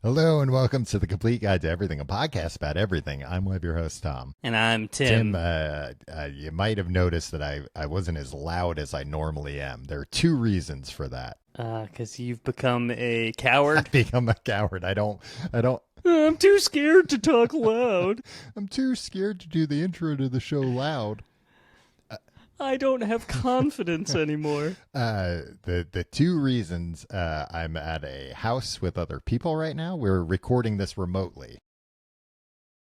Hello and welcome to the Complete Guide to Everything, a podcast about everything. I'm Webb, your host, Tom. And I'm Tim. You might have noticed that I wasn't as loud as I normally am. There are two reasons for that. Because you've become a coward. I've become a coward. I don't. I'm too scared to talk loud. I'm too scared to do the intro to the show loud. I don't have confidence anymore. The two reasons I'm at a house with other people right now. We're recording this remotely.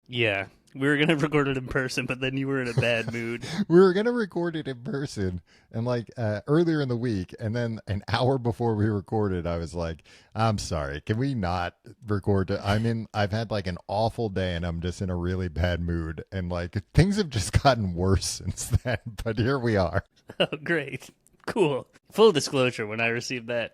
Yeah, we were going to record it in person, but then you were in a bad mood. We were going to record it in person and earlier in the week. And then an hour before we recorded, I was like, I'm sorry. Can we not record it? I've had like an awful day and I'm just in a really bad mood. And like things have just gotten worse since then. But here we are. Oh, great. Cool. Full disclosure, when I received that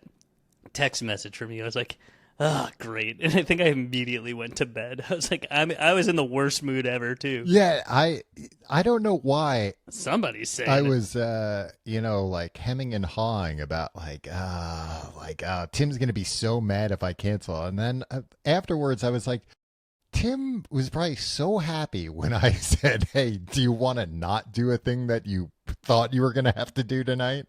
text message from you, I was like, oh, great. And I think I immediately went to bed. I was like, I was in the worst mood ever, too. Yeah, I don't know why. Somebody's saying I was, like hemming and hawing about Tim's going to be so mad if I cancel. And then afterwards, I was like, Tim was probably so happy when I said, hey, do you want to not do a thing that you thought you were going to have to do tonight?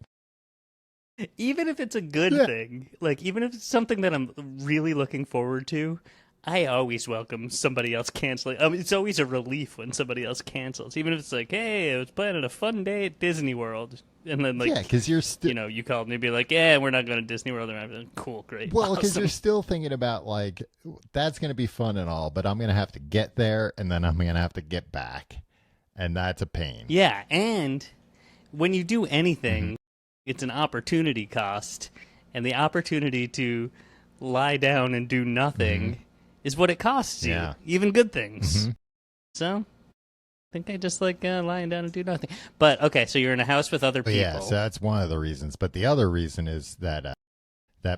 Even if it's a good thing, like even if it's something that I'm really looking forward to, I always welcome somebody else canceling. I mean, it's always a relief when somebody else cancels, even if it's like, hey, I was planning a fun day at Disney World. And then, because you're still, you called me and be like, yeah, we're not going to Disney World. And I'm like, cool, great. Well, because awesome. You're still thinking about like, that's going to be fun and all, but I'm going to have to get there and then I'm going to have to get back. And that's a pain. Yeah. And when you do anything, it's an opportunity cost, and the opportunity to lie down and do nothing is what it costs you, even good things. So I think I just like lying down and do nothing. But okay, so you're in a house with other people. Yeah, so that's one of the reasons. But the other reason is that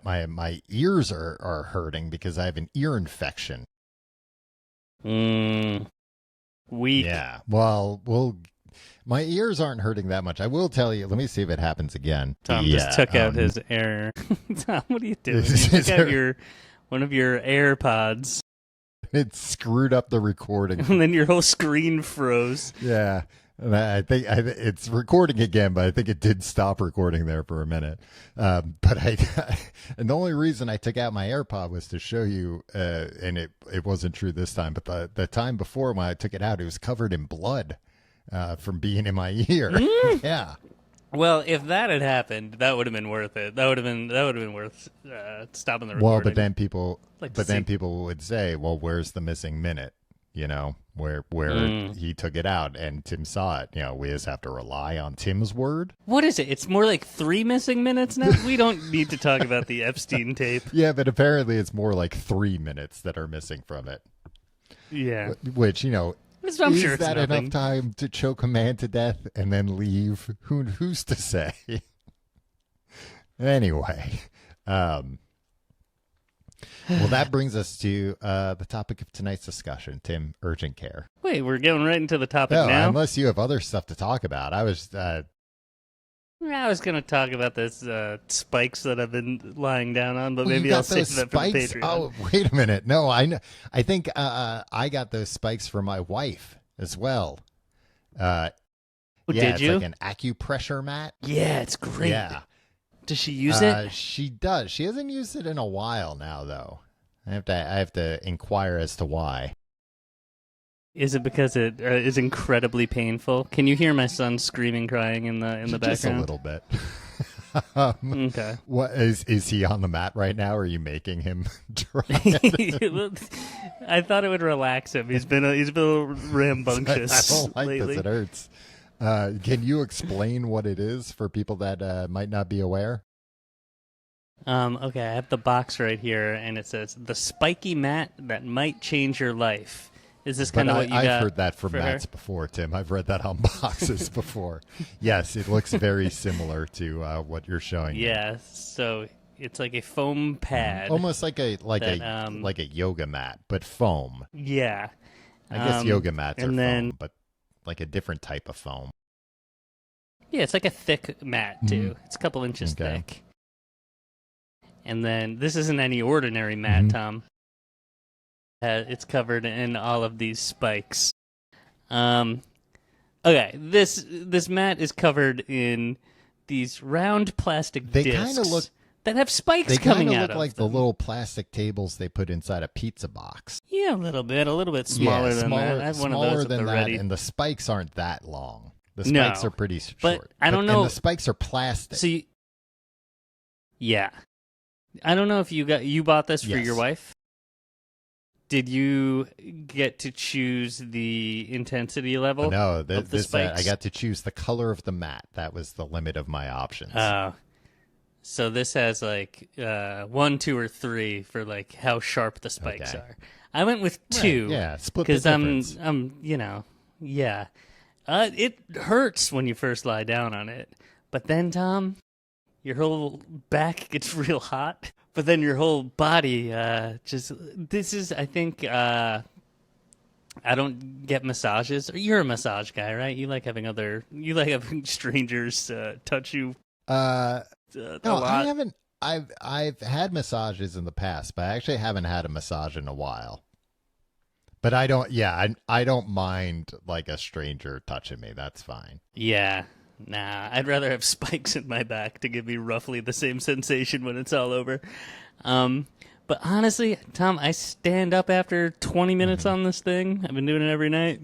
my ears are hurting because I have an ear infection. Weak. Yeah, well, my ears aren't hurting that much. I will tell you. Let me see if it happens again. Tom just took out his air. Tom, what are you doing? You took out one of your AirPods. It screwed up the recording, and then your whole screen froze. Yeah, and I think it's recording again, but I think it did stop recording there for a minute. And the only reason I took out my AirPod was to show you, and it wasn't true this time, but the time before when I took it out, it was covered in blood. From being in my ear. Yeah. Well, if that had happened, that would have been worth it. That would have been worth stopping the recording. Well, but then people would say, "Well, where's the missing minute?" You know, where he took it out and Tim saw it. You know, we just have to rely on Tim's word. What is it? It's more like 3 missing minutes now. We don't need to talk about the Epstein tape. Yeah, but apparently it's more like 3 minutes that are missing from it. Yeah, which I'm is sure that nothing. enough time to choke a man to death and then leave? Who's to say? Anyway, well, that brings us to the topic of tonight's discussion, Tim, urgent care. Wait, we're going right into the topic now? Unless you have other stuff to talk about. I was going to talk about this spikes that I've been lying down on, but maybe I'll save that for the Patreon. Oh, wait a minute. No, I think I got those spikes for my wife as well. Did you? It's like an acupressure mat. Yeah, it's great. Yeah. Does she use it? She does. She hasn't used it in a while now, though. I have to inquire as to why. Is it because it is incredibly painful? Can you hear my son screaming, crying in the background? Just a little bit. Okay. What is he on the mat right now? Or are you making him try? I thought it would relax him. He's been a little rambunctious I don't like lately. this. It hurts. Can you explain what it is for people that might not be aware? Okay, I have the box right here, and it says the spiky mat that might change your life. Is this kind of what you got? I've heard that from mats before, Tim. I've read that on boxes before. Yes, it looks very similar to what you're showing. Yeah, so it's like a foam pad, almost like a yoga mat, but foam. Yeah, I guess yoga mats are foam, but like a different type of foam. Yeah, it's like a thick mat too. It's a couple inches thick. And then this isn't any ordinary mat, Tom. It's covered in all of these spikes. Okay, this mat is covered in these round plastic discs that have spikes coming out of them. They kind of look like the little plastic tables they put inside a pizza box. Yeah, a little bit smaller than that. I have one of those at the ready. And the spikes aren't that long. The spikes are pretty short. But I don't know. And the spikes are plastic. So yeah. I don't know if you bought this for your wife. Did you get to choose the intensity level? No, of the spikes? I got to choose the color of the mat. That was the limit of my options. So this has like 1, 2, or 3 for like how sharp the spikes are. I went with 2. Right. Yeah, split the difference. Because it hurts when you first lie down on it, but then Tom, your whole back gets real hot. But then your whole body I don't get massages. You're a massage guy, right? You like having strangers touch you. No, lot. I haven't. I've had massages in the past, but I actually haven't had a massage in a while. But I don't. Yeah, I don't mind like a stranger touching me. That's fine. Yeah. Nah, I'd rather have spikes in my back to give me roughly the same sensation when it's all over. But honestly, Tom, I stand up after 20 minutes on this thing. I've been doing it every night.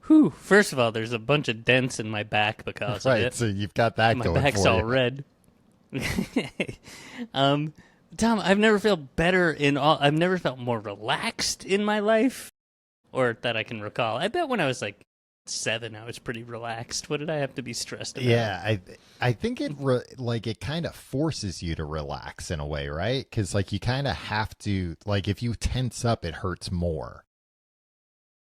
Whew. First of all, there's a bunch of dents in my back because of it. Right, so you've got that going for you. My back's all red. Tom, I've never felt better I've never felt more relaxed in my life, or that I can recall. I bet when I was like 7, I was pretty relaxed. What did I have to be stressed about? Yeah, I think it kind of forces you to relax in a way, right? Because like you kind of have to, like if you tense up, it hurts more.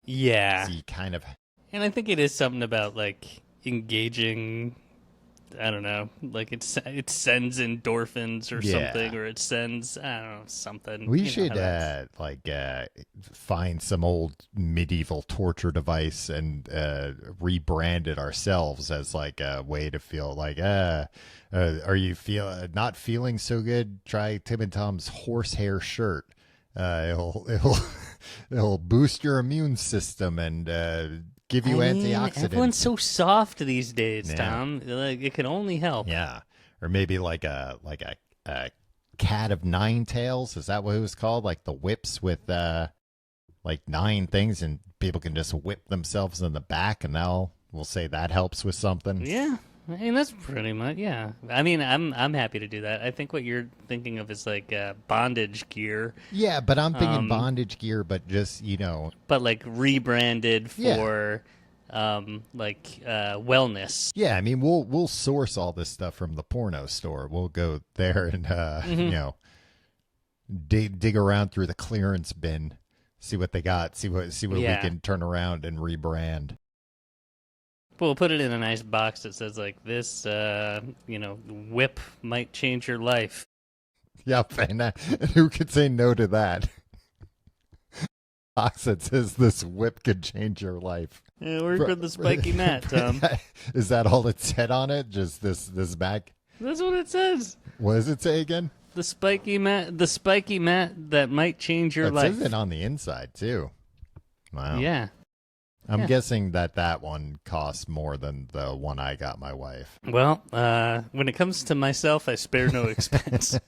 Yeah, so you kind of. And I think it is something about like engaging. I don't know, like it sends endorphins or something, or it sends, I don't know, something. We should find some old medieval torture device and rebrand it ourselves as like a way to feel like, are you not feeling so good? Try Tim and Tom's horsehair shirt. It'll boost your immune system and give you antioxidants. Everyone's so soft these days, Tom. Like it can only help. Yeah, or maybe like a cat of 9 tails. Is that what it was called? Like the whips with like 9 things, and people can just whip themselves in the back, and we'll say that helps with something. Yeah, I mean that's pretty much. Yeah, I mean I'm happy to do that. I think what you're thinking of is like bondage gear. Yeah, but I'm thinking bondage gear, but just but like rebranded for wellness. Yeah, I mean we'll source all this stuff from the porno store. We'll go there and dig around through the clearance bin, see what they got, see what we can turn around and rebrand. We'll put it in a nice box that says like this, whip might change your life. Yep, and who could say no to that? Box that says this whip could change your life. Yeah, work with the spiky mat, Tom. Is that all it said on it? Just this bag? That's what it says. What does it say again? The spiky mat that might change your life. It says it on the inside too. Wow. Yeah. I'm guessing that one costs more than the one I got my wife. Well, when it comes to myself, I spare no expense.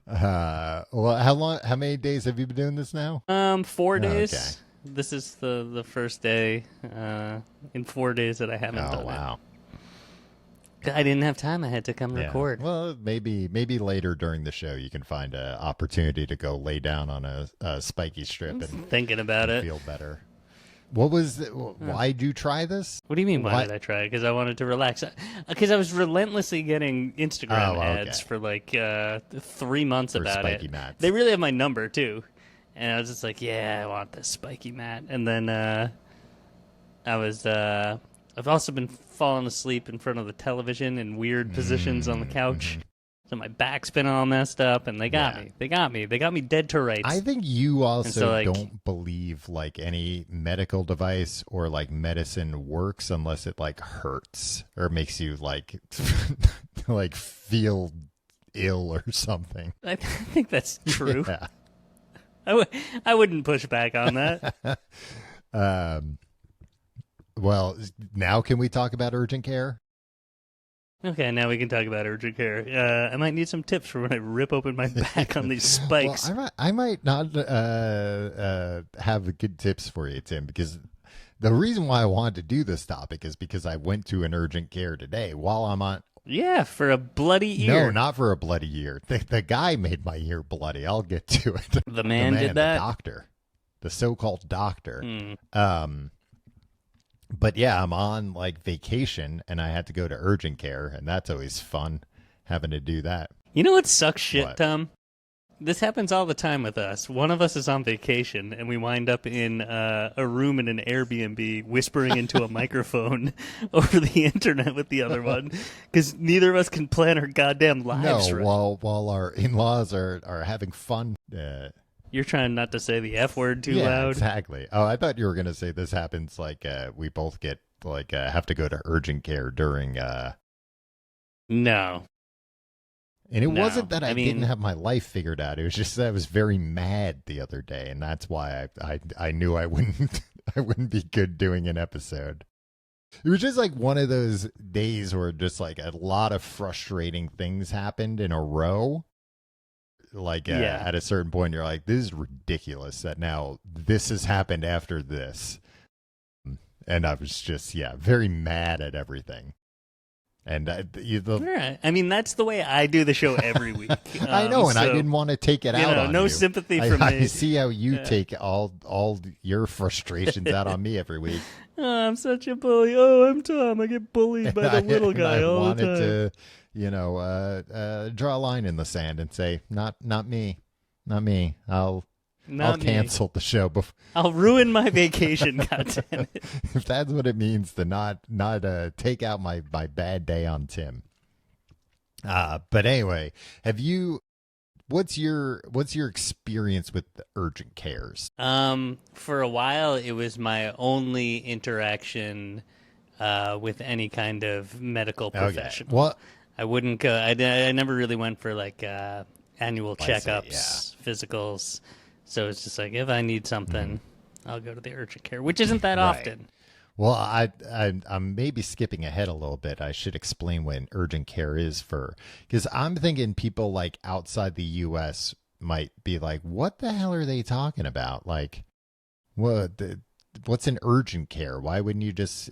Well, how many days have you been doing this now? 4 days. Okay. This is the first day in 4 days that I haven't done it. Oh, wow. I didn't have time. I had to come record. Well, maybe later during the show you can find an opportunity to go lay down on a spiky strip and thinking about it. Feel better. Why'd you try this? What do you mean, why did I try it? Because I wanted to relax. Because I was relentlessly getting Instagram ads for like 3 months for about spiky it. Mats. They really have my number, too. And I was just like, yeah, I want this spiky mat. And then I've also been falling asleep in front of the television in weird positions on the couch. So my back's been all messed up, and they got me. They got me dead to rights. I think you also don't believe like any medical device or like medicine works unless it like hurts or makes you like like feel ill or something. I think that's true. Yeah. I wouldn't push back on that. Well, now can we talk about urgent care? Okay, now we can talk about urgent care. I might need some tips for when I rip open my back on these spikes. Well, I might not have good tips for you, Tim, because the reason why I wanted to do this topic is because I went to an urgent care today while I'm on. Yeah, for a bloody ear. No, not for a bloody ear. The guy made my ear bloody. I'll get to it. The man did that? The doctor. The so-called doctor. But yeah, I'm on like vacation and I had to go to urgent care, and that's always fun having to do that. You know what sucks shit, What? Tom? This happens all the time with us. One of us is on vacation and we wind up in a room in an Airbnb whispering into a microphone over the internet with the other one because neither of us can plan our goddamn lives right. While our in-laws are having fun. You're trying not to say the F word too Yeah, loud. exactly. Oh, I thought you were going to say this happens like we both get like have to go to urgent care during No. And it No. wasn't that I mean, didn't have my life figured out. It was just that I was very mad the other day, and that's why I knew I wouldn't I wouldn't be good doing an episode. It was just like one of those days where just like a lot of frustrating things happened in a row. Like at a certain point, you're like, this is ridiculous that now this has happened after this. And I was just, very mad at everything. And right. I mean, that's the way I do the show every week. I know, and so, I didn't want to take it out on no you. sympathy from me. I see how you take all your frustrations out on me every week. Oh, I'm such a bully. Oh, I'm Tom. I get bullied by the little guy all the time. I wanted to, draw a line in the sand and say, not me. I'll cancel the show. I'll ruin my vacation, goddammit. If that's what it means to not take out my bad day on Tim. But anyway, what's your experience with the urgent cares? For a while, it was my only interaction with any kind of medical professional. Okay. Well, I wouldn't go. I never really went for like annual checkups, physicals. So it's just like if I need something, I'll go to the urgent care, which isn't that often. Well, I'm maybe skipping ahead a little bit. I should explain what an urgent care is because I'm thinking people like outside the U.S. might be like, what the hell are they talking about? Like, what's an urgent care? Why wouldn't you just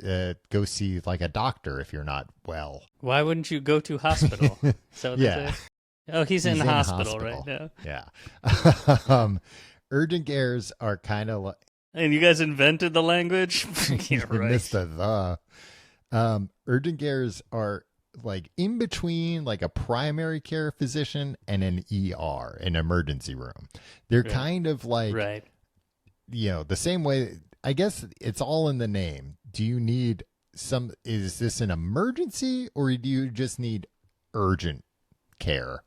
go see like a doctor if you're not well? Why wouldn't you go to hospital? So oh, he's in hospital right now. Yeah. Urgent cares are kind of like. And you guys invented the language? Yeah, right. Missed the. Urgent cares are like in between like a primary care physician and an ER, an emergency room. They're kind of like, the same way. I guess it's all in the name. Do you need is this an emergency or do you just need urgent care?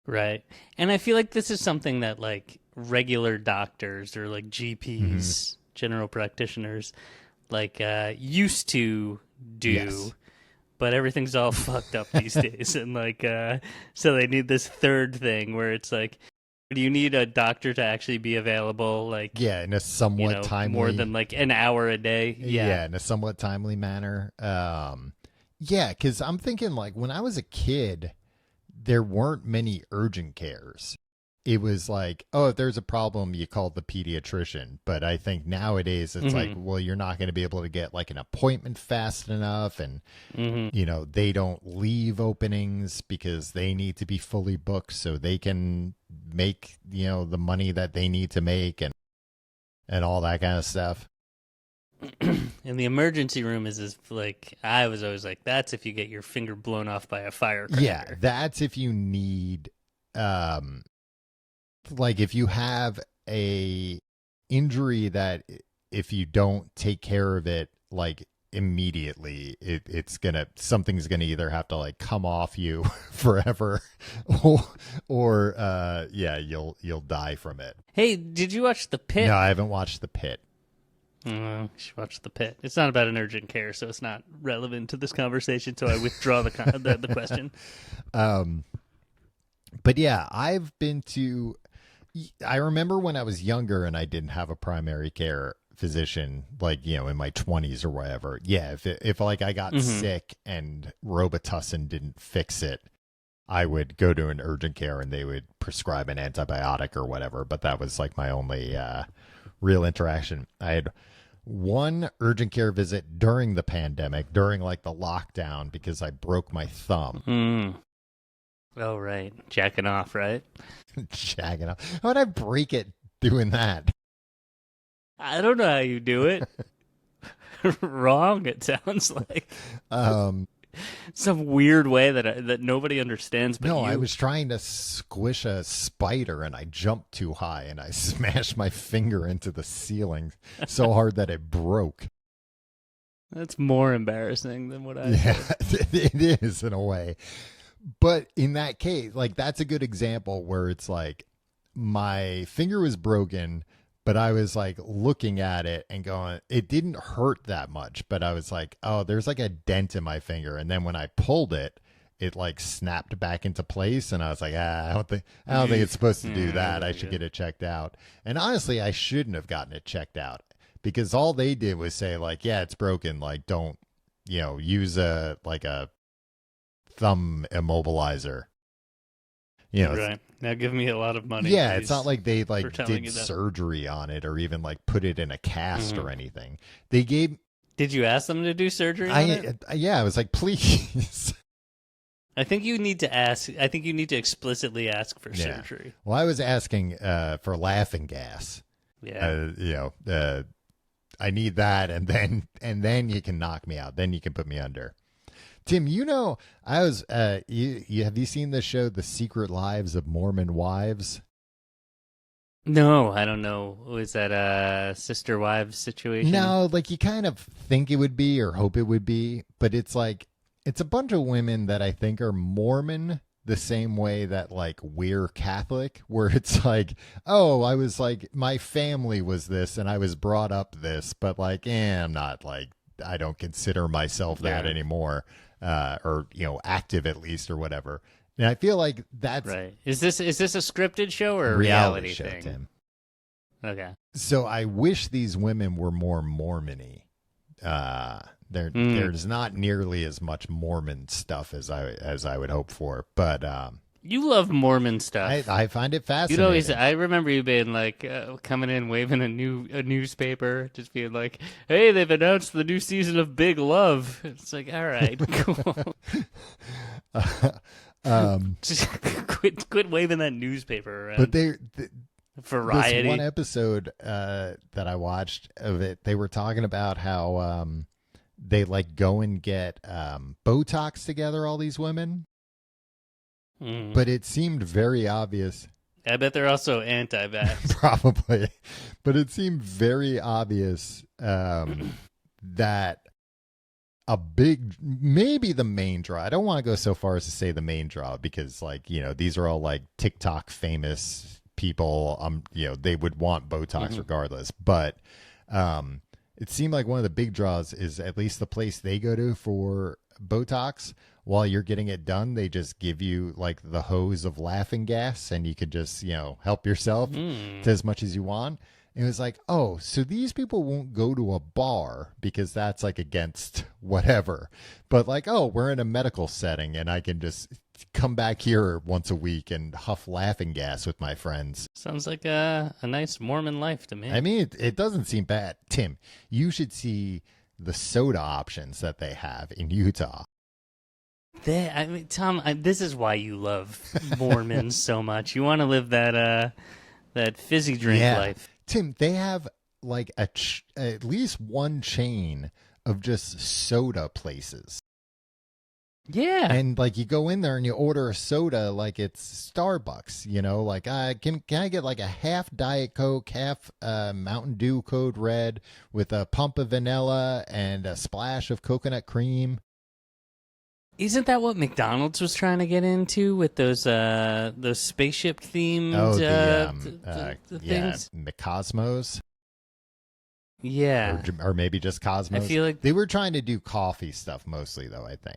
Right. And I feel like this is something that like regular doctors or like GPs, general practitioners, like used to do. Yes. But everything's all fucked up these days. And like, so they need this third thing where it's like, do you need a doctor to actually be available? Like, in a somewhat timely, more than like an hour a day. Yeah, in a somewhat timely manner. Because I'm thinking like when I was a kid, there weren't many urgent cares. It was like, oh, if there's a problem, you call the pediatrician. But I think nowadays it's like, well, you're not going to be able to get like an appointment fast enough. And, they don't leave openings because they need to be fully booked so they can make, the money that they need to make and all that kind of stuff. And the emergency room is like, I was always like, that's if you get your finger blown off by a firecracker. Yeah, that's if you need, like if you have a injury that if you don't take care of it, like immediately, something's gonna either have to like come off you forever, or you'll die from it. Hey, did you watch The Pit? No, I haven't watched The Pit. You should watch The Pit. It's not about an urgent care, so it's not relevant to this conversation. So I withdraw the question. But yeah, I've been to I remember when I was younger and I didn't have a primary care physician, like, in my 20s or whatever. Yeah, if like I got sick and Robitussin didn't fix it, I would go to an urgent care and they would prescribe an antibiotic or whatever. But that was like my only real interaction. I had one urgent care visit during the pandemic, during like the lockdown, because I broke my thumb. Oh, right. Jacking off, right? Jacking off. How would I break it doing that? I don't know how you do it. Wrong, it sounds like. Some weird way that nobody understands but no, you. I was trying to squish a spider and I jumped too high and I smashed my finger into the ceiling so hard that it broke. That's more embarrassing than what I said. It is in a way. But in that case, like, that's a good example where it's like my finger was broken, but I was like looking at it and going, it didn't hurt that much, but I was like, oh, there's like a dent in my finger. And then when I pulled it, it like snapped back into place. And I was like, I don't think it's supposed to do that. I should get it checked out. And honestly, I shouldn't have gotten it checked out because all they did was say like, yeah, it's broken. Like, don't, use a thumb immobilizer. Right. Now give me a lot of money. Yeah, please, it's not like they like did that. surgery on it or even like put it in a cast or anything. They gave. Did you ask them to do surgery on it? Yeah, I was like, please. I think you need to ask. I think you need to explicitly ask for surgery. Well, I was asking for laughing gas. Yeah. I need that, and then you can knock me out. Then you can put me under. Tim, I was. Have you seen the show, The Secret Lives of Mormon Wives? No, I don't know. Was that a sister wives situation? No, like you kind of think it would be or hope it would be, but it's like it's a bunch of women that I think are Mormon the same way that like we're Catholic, where it's like, oh, I was like my family was this and I was brought up this, but like, I'm not like I don't consider myself that anymore. Or active at least or whatever. And I feel like that's right. Is this a scripted show or a reality show thing? Tim. Okay. So I wish these women were more Mormon-y. There's not nearly as much Mormon stuff as I would hope for, but you love Mormon stuff. I find it fascinating. I remember you being like coming in waving a newspaper, just being like, "Hey, they've announced the new season of Big Love." It's like, all right, cool. Just quit waving that newspaper around. But Variety. This one episode that I watched of it, they were talking about how they like go and get Botox together, all these women. But it seemed very obvious. I bet they're also anti-vax. Probably. But it seemed very obvious that maybe the main draw. I don't want to go so far as to say the main draw because like, these are all like TikTok famous people. They would want Botox regardless. But it seemed like one of the big draws is at least the place they go to for Botox. While you're getting it done, they just give you like the hose of laughing gas and you could just, help yourself to as much as you want. And it was like, oh, so these people won't go to a bar because that's like against whatever. But like, oh, we're in a medical setting and I can just come back here once a week and huff laughing gas with my friends. Sounds like a nice Mormon life to me. I mean, it doesn't seem bad. Tim, you should see the soda options that they have in Utah. Tom, this is why you love Mormons so much. You want to live that fizzy drink life. Tim, they have like at least one chain of just soda places. Yeah. And like you go in there and you order a soda like it's Starbucks, like can I get like a half Diet Coke, half Mountain Dew Code Red with a pump of vanilla and a splash of coconut cream? Isn't that what McDonald's was trying to get into with those spaceship themed the things? McCosmos. Yeah. Or maybe just Cosmos. I feel like they were trying to do coffee stuff mostly though, I think.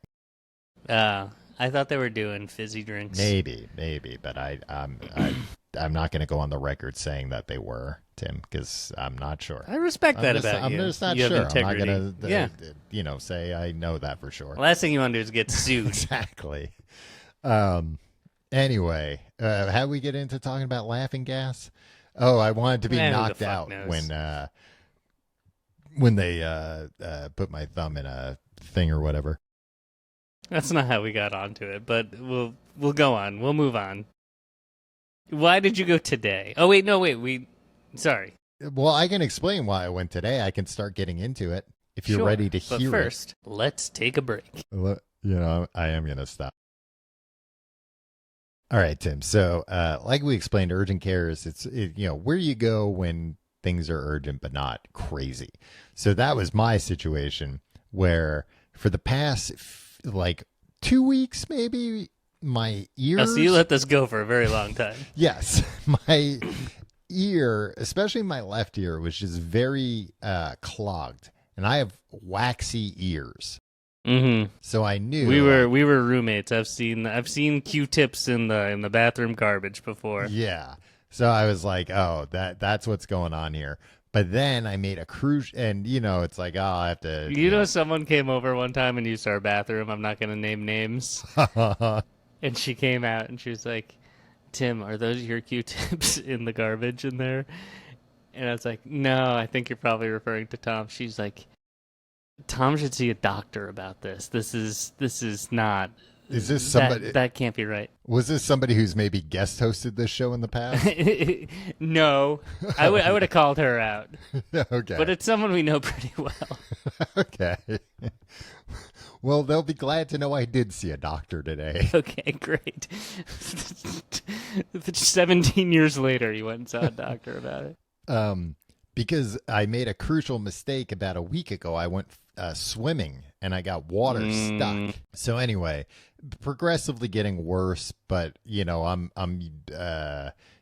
I thought they were doing fizzy drinks. Maybe, but I I'm not going to go on the record saying that they were, Tim, because I'm not sure. I respect that about you. I'm just not you sure. Have I'm not integrity. going to, say I know that for sure. The last thing you want to do is get sued. Exactly. Anyway, how we get into talking about laughing gas? Oh, I wanted to be knocked out when they put my thumb in a thing or whatever. That's not how we got onto it, but we'll go on. We'll move on. Why did you go today? Oh wait, sorry. Well, I can explain why I went today. I can start getting into it if you're ready to hear it. But first, let's take a break. I am going to stop. All right, Tim. So, like we explained, urgent care is where you go when things are urgent but not crazy. So that was my situation where for the past 2 weeks, maybe my ears. Oh, so you let this go for a very long time. Yes, my ear, especially my left ear, was just very clogged, and I have waxy ears. Mm-hmm. So I knew we were roommates. I've seen Q-tips in the bathroom garbage before. Yeah. So I was like, oh, that's what's going on here. But then I made a cruise, and it's like, oh, I have to. Someone came over one time and used our bathroom. I'm not going to name names. And she came out and she was like, Tim, are those your Q-tips in the garbage in there? And I was like, no, I think you're probably referring to Tom. She's like, Tom should see a doctor about this. This is not. Is this somebody that can't be right? Was this somebody who's maybe guest hosted this show in the past? No, I would have called her out. Okay, but it's someone we know pretty well. Okay. Well, they'll be glad to know I did see a doctor today. Okay, great. 17 years later, you went and saw a doctor about it. Because I made a crucial mistake about a week ago. I went swimming and I got water stuck. So anyway, progressively getting worse, but I'm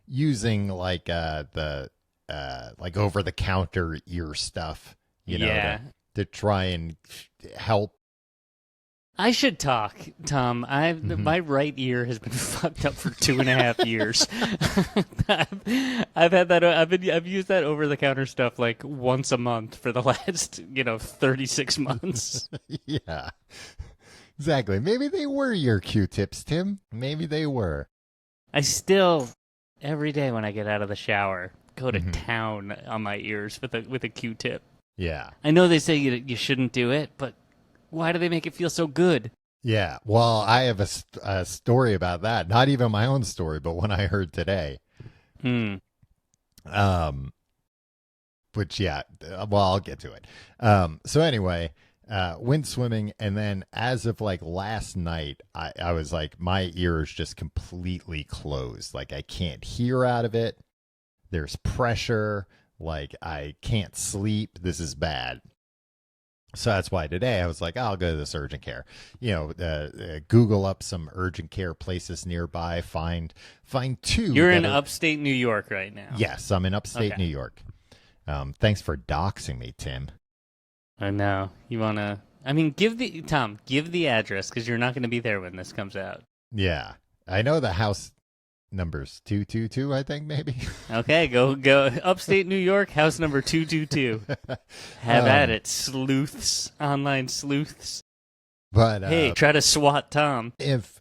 using the over the counter ear stuff, to try and help. I should talk, Tom. My right ear has been fucked up for 2.5 years. I've had that. I've used that over the counter stuff like once a month for the last 36 months. Yeah, exactly. Maybe they were your Q-tips, Tim. Maybe they were. I still every day when I get out of the shower go to town on my ears with a Q-tip. Yeah, I know they say you shouldn't do it, but why do they make it feel so good? Yeah, well, I have a story about that. Not even my own story, but one I heard today. Which, yeah, well, I'll get to it. So anyway, went swimming, and then as of last night, I was like, my ear is just completely closed. Like I can't hear out of it. There's pressure. Like I can't sleep. This is bad. So that's why today I was like, I'll go to this urgent care. Google up some urgent care places nearby. Find two. You're in upstate New York right now. Yes, I'm in upstate New York. Thanks for doxing me, Tim. I know. You wanna? I mean, give the address because you're not going to be there when this comes out. Yeah, I know the house number's 222. I think maybe. Okay, go upstate New York, house number 222. Have at it, sleuths, online sleuths. But hey, try to swat Tom. If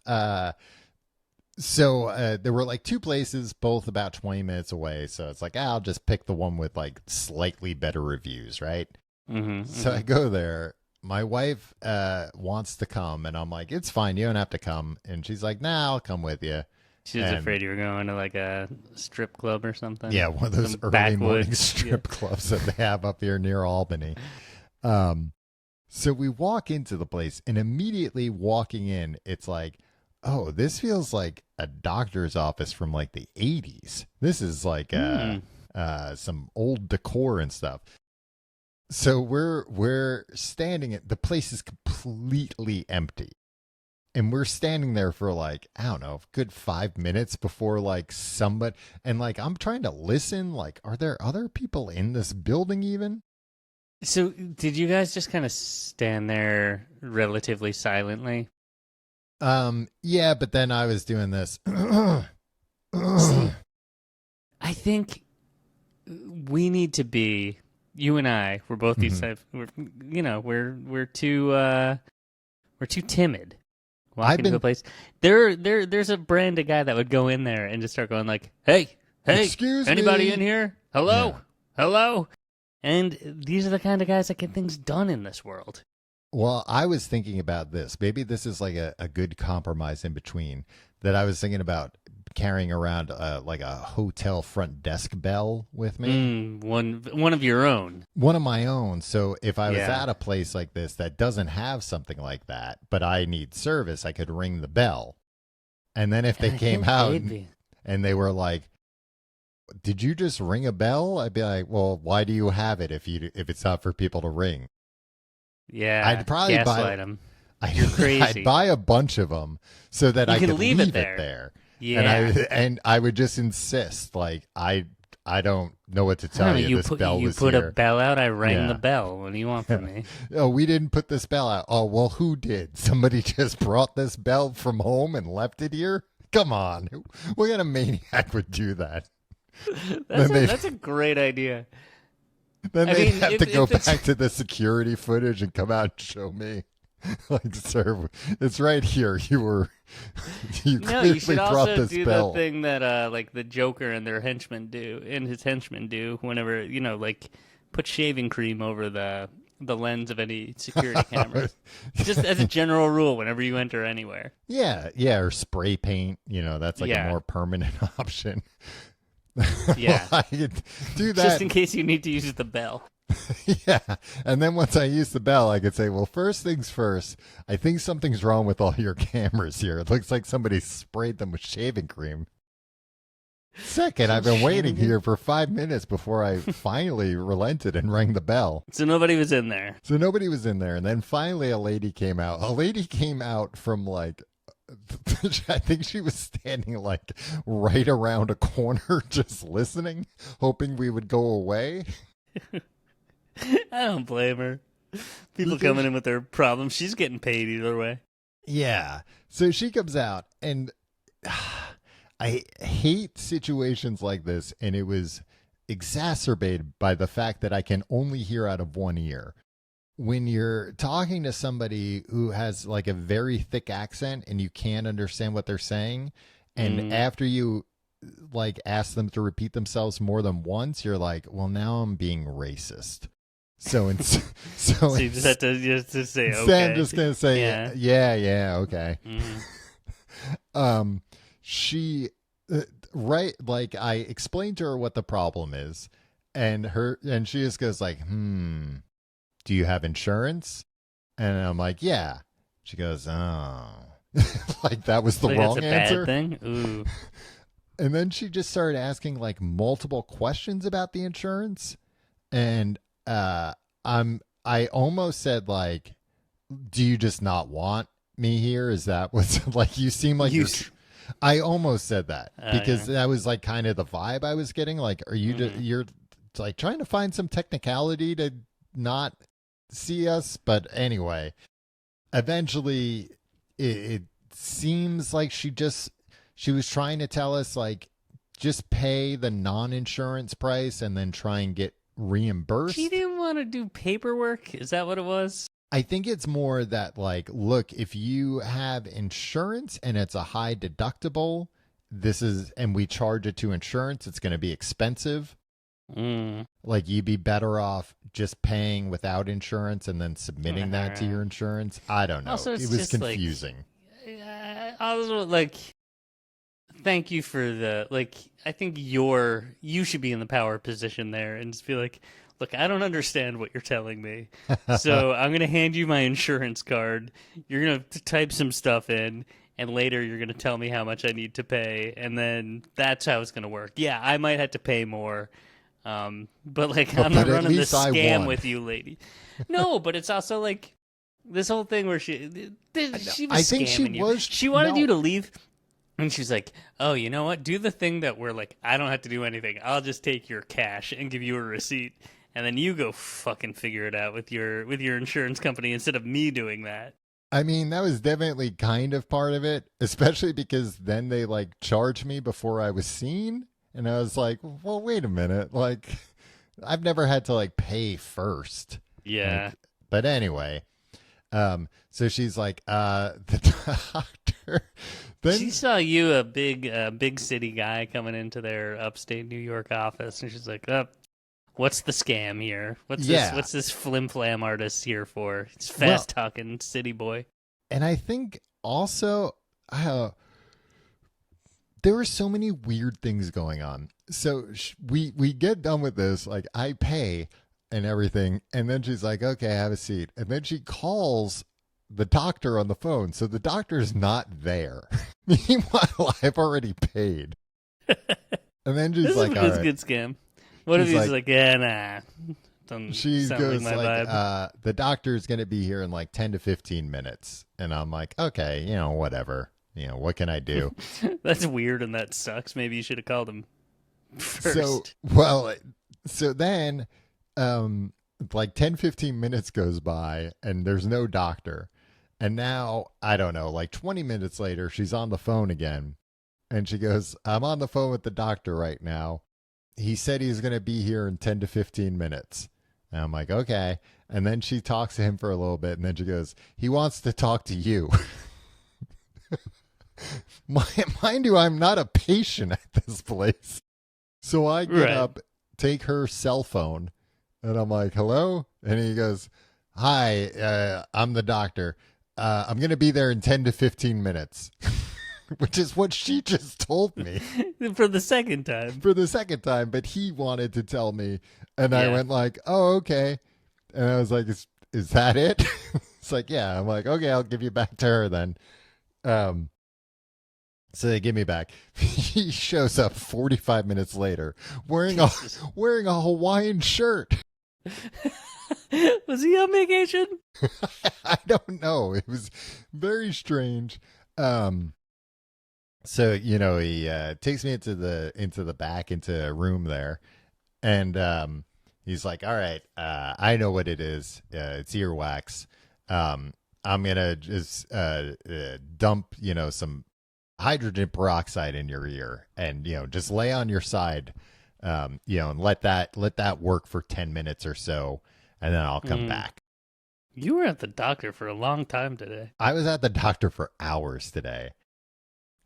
So there were two places, both about 20 minutes away. So it's I'll just pick the one with slightly better reviews, right? So I go there. My wife wants to come, and I'm like, it's fine. You don't have to come. And she's like, nah, I'll come with you. She was afraid you were going to a strip club or something. Yeah, one of those early morning strip clubs that they have up here near Albany. So we walk into the place, and immediately walking in, it's oh, this feels like a doctor's office from the 80s. This is some old decor and stuff. So we're standing at the place is completely empty. And we're standing there for I don't know, a good 5 minutes before somebody, and I'm trying to listen. Are there other people in this building even? So did you guys just kind of stand there relatively silently? Yeah, but then I was doing this. I think we need to be, you and I, we're both these types, we're too timid walking to a place. There's a brand of guy that would go in there and just start going like, hey, excuse anybody me? in here? Hello. And these are the kind of guys that get things done in this world. Well, I was thinking about this. Maybe this is like a good compromise in between. That I was thinking about carrying around like a hotel front desk bell with me. One of your own. One of my own. So if I was at a place like this that doesn't have something like that, but I need service, I could ring the bell. And then if they came out and they were like, did you just ring a bell? I'd be like, well, why do you have it if it's not for people to ring? Yeah, I'd probably gaslight them. You're crazy. I'd buy a bunch of them so that I could leave it there. Yeah, and I would just insist, like, I don't know what to tell you. This bell was here. You put here. A bell out. I rang the bell. What do you want from me? Oh, we didn't put this bell out. Oh, well, who did? Somebody just brought this bell from home and left it here? Come on. What kind of maniac would do that? That's a great idea. Then they'd have to go back to the security footage and come out and show me. Like, sir, it's right here. You clearly should brought also this do bell. the thing that like the Joker and his henchmen do whenever, like put shaving cream over the lens of any security cameras. Just as a general rule whenever you enter anywhere. Yeah, or spray paint, that's like a more permanent option. Yeah. Well, I could do that. Just in case you need to use the bell. Yeah. And then once I use the bell, I could say, well, first things first, I think something's wrong with all your cameras here. It looks like somebody sprayed them with shaving cream. Second, I've been waiting here for 5 minutes before I finally relented and rang the bell. So nobody was in there. And then finally a lady came out. A lady came out from like, I think she was standing like right around a corner just listening, hoping we would go away. I don't blame her. People coming in with their problems. She's getting paid either way. Yeah. So she comes out, and I hate situations like this, and it was exacerbated by the fact that I can only hear out of one ear. When you're talking to somebody who has like a very thick accent and you can't understand what they're saying, and after you like ask them to repeat themselves more than once, you're like, well, now I'm being racist. So you just have to say, okay. I'm just gonna say, yeah, okay. She right, like I explained to her what the problem is, and she just goes like, do you have insurance? And I'm like, yeah. She goes, oh. Like that was the wrong answer. Bad thing? Ooh. And then she just started asking like multiple questions about the insurance. And I almost said like, do you just not want me here? Is that what's like, you seem like I almost said that because that was like kind of the vibe I was getting. Like, are you you're like trying to find some technicality to not see us? But anyway, eventually it seems like she was trying to tell us like just pay the non-insurance price and then try and get reimbursed. She didn't want to do paperwork. Is that what it was? I think it's more that like, look, if you have insurance and it's a high deductible, and we charge it to insurance, it's going to be expensive. Like you'd be better off just paying without insurance and then submitting that to your insurance. I don't know. Also, it was confusing. I was like, thank you for the like. I think you should be in the power position there and just be like, look, I don't understand what you're telling me, so I'm gonna hand you my insurance card. You're gonna type some stuff in. And later you're going to tell me how much I need to pay. And then that's how it's going to work. Yeah, I might have to pay more. But I'm not running this scam with you, lady. No, but it's also like this whole thing where she was scamming you. She wanted you to leave. And she's like, oh, you know what? Do the thing that we're like, I don't have to do anything. I'll just take your cash and give you a receipt. And then you go fucking figure it out with your insurance company instead of me doing that. I mean, that was definitely kind of part of it, especially because then they like charged me before I was seen. And I was like, well, wait a minute. Like, I've never had to like pay first. Yeah. Like, but anyway, so she's like, the doctor. Then She saw you, a big city guy, coming into their upstate New York office, and she's like, "Oh, what's the scam here? What's this flim flam artist here for? It's fast talking city boy." And I think also, there were so many weird things going on. So we get done with this, like I pay and everything, and then she's like, "Okay, have a seat," and then she calls the doctor on the phone. So the doctor's not there. Meanwhile, I've already paid. And then she's like, "This is a good scam." What if he's like, "Yeah, nah." She goes like, the doctor's going to be here in like 10 to 15 minutes. And I'm like, okay, whatever. What can I do? That's weird and that sucks. Maybe you should have called him first. So then like 10, 15 minutes goes by and there's no doctor. And now, I don't know, like 20 minutes later, she's on the phone again. And she goes, "I'm on the phone with the doctor right now. He said he's going to be here in 10 to 15 minutes. And I'm like, okay. And then she talks to him for a little bit. And then she goes, "He wants to talk to you." Mind you, I'm not a patient at this place. So I get up, take her cell phone, and I'm like, "Hello?" And he goes, "Hi, I'm the doctor. I'm going to be there in 10 to 15 minutes. Which is what she just told me. For the second time. But he wanted to tell me. And I went like, "Oh, okay." And I was like, is that it? It's like, yeah. I'm like, "Okay, I'll give you back to her then." So they give me back. He shows up 45 minutes later wearing a Hawaiian shirt. Was he on vacation? I don't know. It was very strange. So he takes me into the back into a room there, and he's like, "All right, I know what it is. It's earwax. I'm gonna just dump some hydrogen peroxide in your ear, and just lay on your side, and let that work for 10 minutes or so, and then I'll come back." You were at the doctor for a long time today. I was at the doctor for hours today.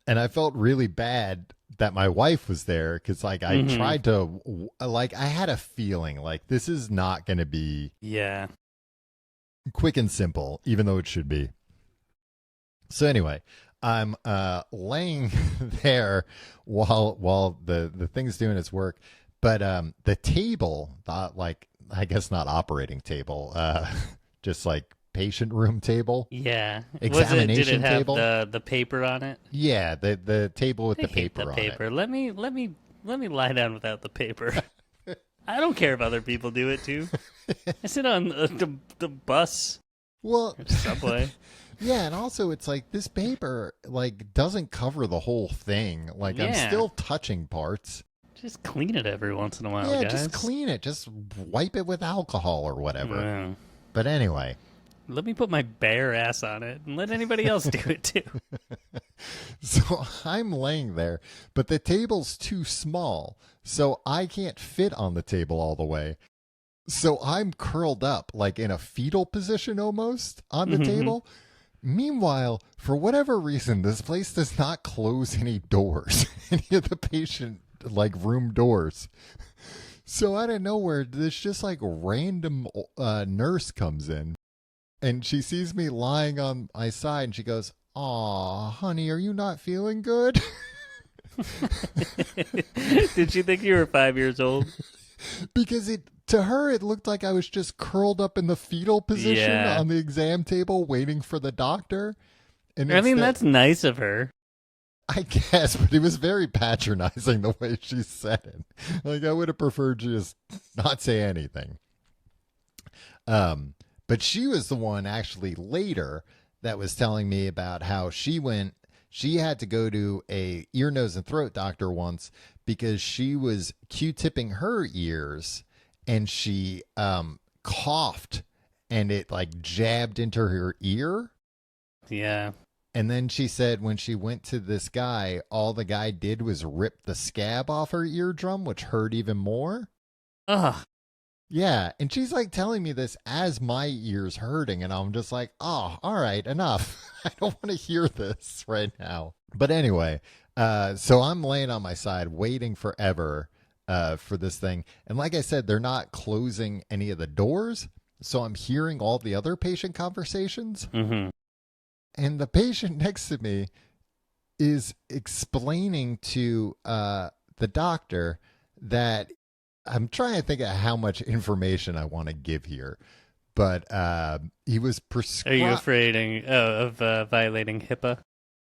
And I felt really bad that my wife was there because, like, I tried to, like, I had a feeling like this is not going to be quick and simple, even though it should be. So anyway, I'm laying there while the thing's doing its work, but the table, like, I guess not operating table, just like patient room table. Yeah. Examination did it have table. The paper on it? Yeah, the table with the paper on paper. it. Let me lie down without the paper. I don't care if other people do it too. I sit on the bus. Well, subway. Yeah, and also it's like this paper like doesn't cover the whole thing. Like I'm still touching parts. Just clean it every once in a while, guys. Just clean it. Just wipe it with alcohol or whatever. Yeah. But anyway. Let me put my bare ass on it and let anybody else do it too. So I'm laying there, but the table's too small, so I can't fit on the table all the way. So I'm curled up, like in a fetal position almost, on the table. Meanwhile, for whatever reason, this place does not close any doors, any of the patient, like, room doors. So out of nowhere, this just, like, random nurse comes in. And she sees me lying on my side, and she goes, "Aw, honey, are you not feeling good?" Did she think you were 5 years old? Because to her, it looked like I was just curled up in the fetal position on the exam table waiting for the doctor. And I mean, that's nice of her. I guess, but it was very patronizing the way she said it. Like, I would have preferred to just not say anything. But she was the one actually later that was telling me about how she had to go to a ear, nose, and throat doctor once because she was Q-tipping her ears and she coughed and it like jabbed into her ear. Yeah. And then she said when she went to this guy, all the guy did was rip the scab off her eardrum, which hurt even more. Ugh. Yeah, and she's like telling me this as my ear's hurting, and I'm just like, oh, all right, enough. I don't want to hear this right now. But anyway, so I'm laying on my side waiting forever for this thing. And like I said, they're not closing any of the doors, so I'm hearing all the other patient conversations. Mm-hmm. And the patient next to me is explaining to the doctor that I'm trying to think of how much information I want to give here, but he was prescribed. Are you afraid of violating HIPAA?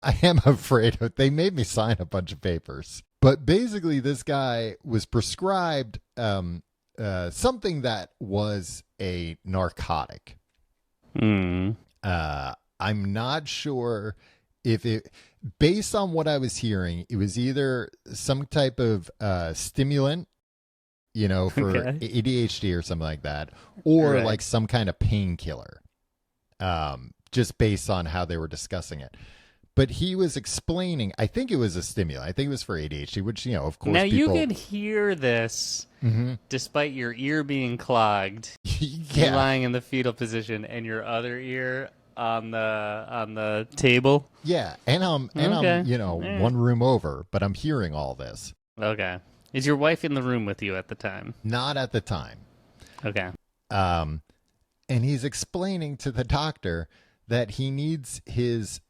I am afraid of. They made me sign a bunch of papers, but basically, this guy was prescribed something that was a narcotic. Mm. I'm not sure if it, based on what I was hearing, it was either some type of stimulant, you know, for ADHD or something like that, or like some kind of painkiller, just based on how they were discussing it. But he was explaining, I think it was a stimulant. I think it was for ADHD, which, you know, of course. Now, you can hear this despite your ear being clogged, you lying in the fetal position, and your other ear on the table. Yeah, and I'm you know, one room over, but I'm hearing all this. Okay. Is your wife in the room with you at the time? Not at the time. Okay. And he's explaining to the doctor that he needs his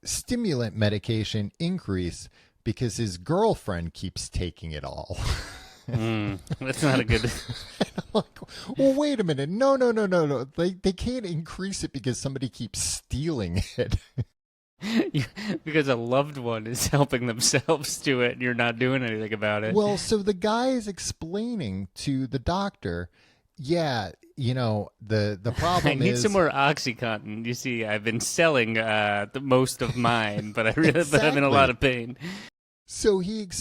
stimulant medication increase because his girlfriend keeps taking it all. That's not a good. I'm like, well, wait a minute. No. They can't increase it because somebody keeps stealing it. Because a loved one is helping themselves to it and you're not doing anything about it. Well, so the guy is explaining to the doctor, yeah, you know, the problem is... I need some more OxyContin. You see, I've been selling the most of mine, but but I'm in a lot of pain. So he's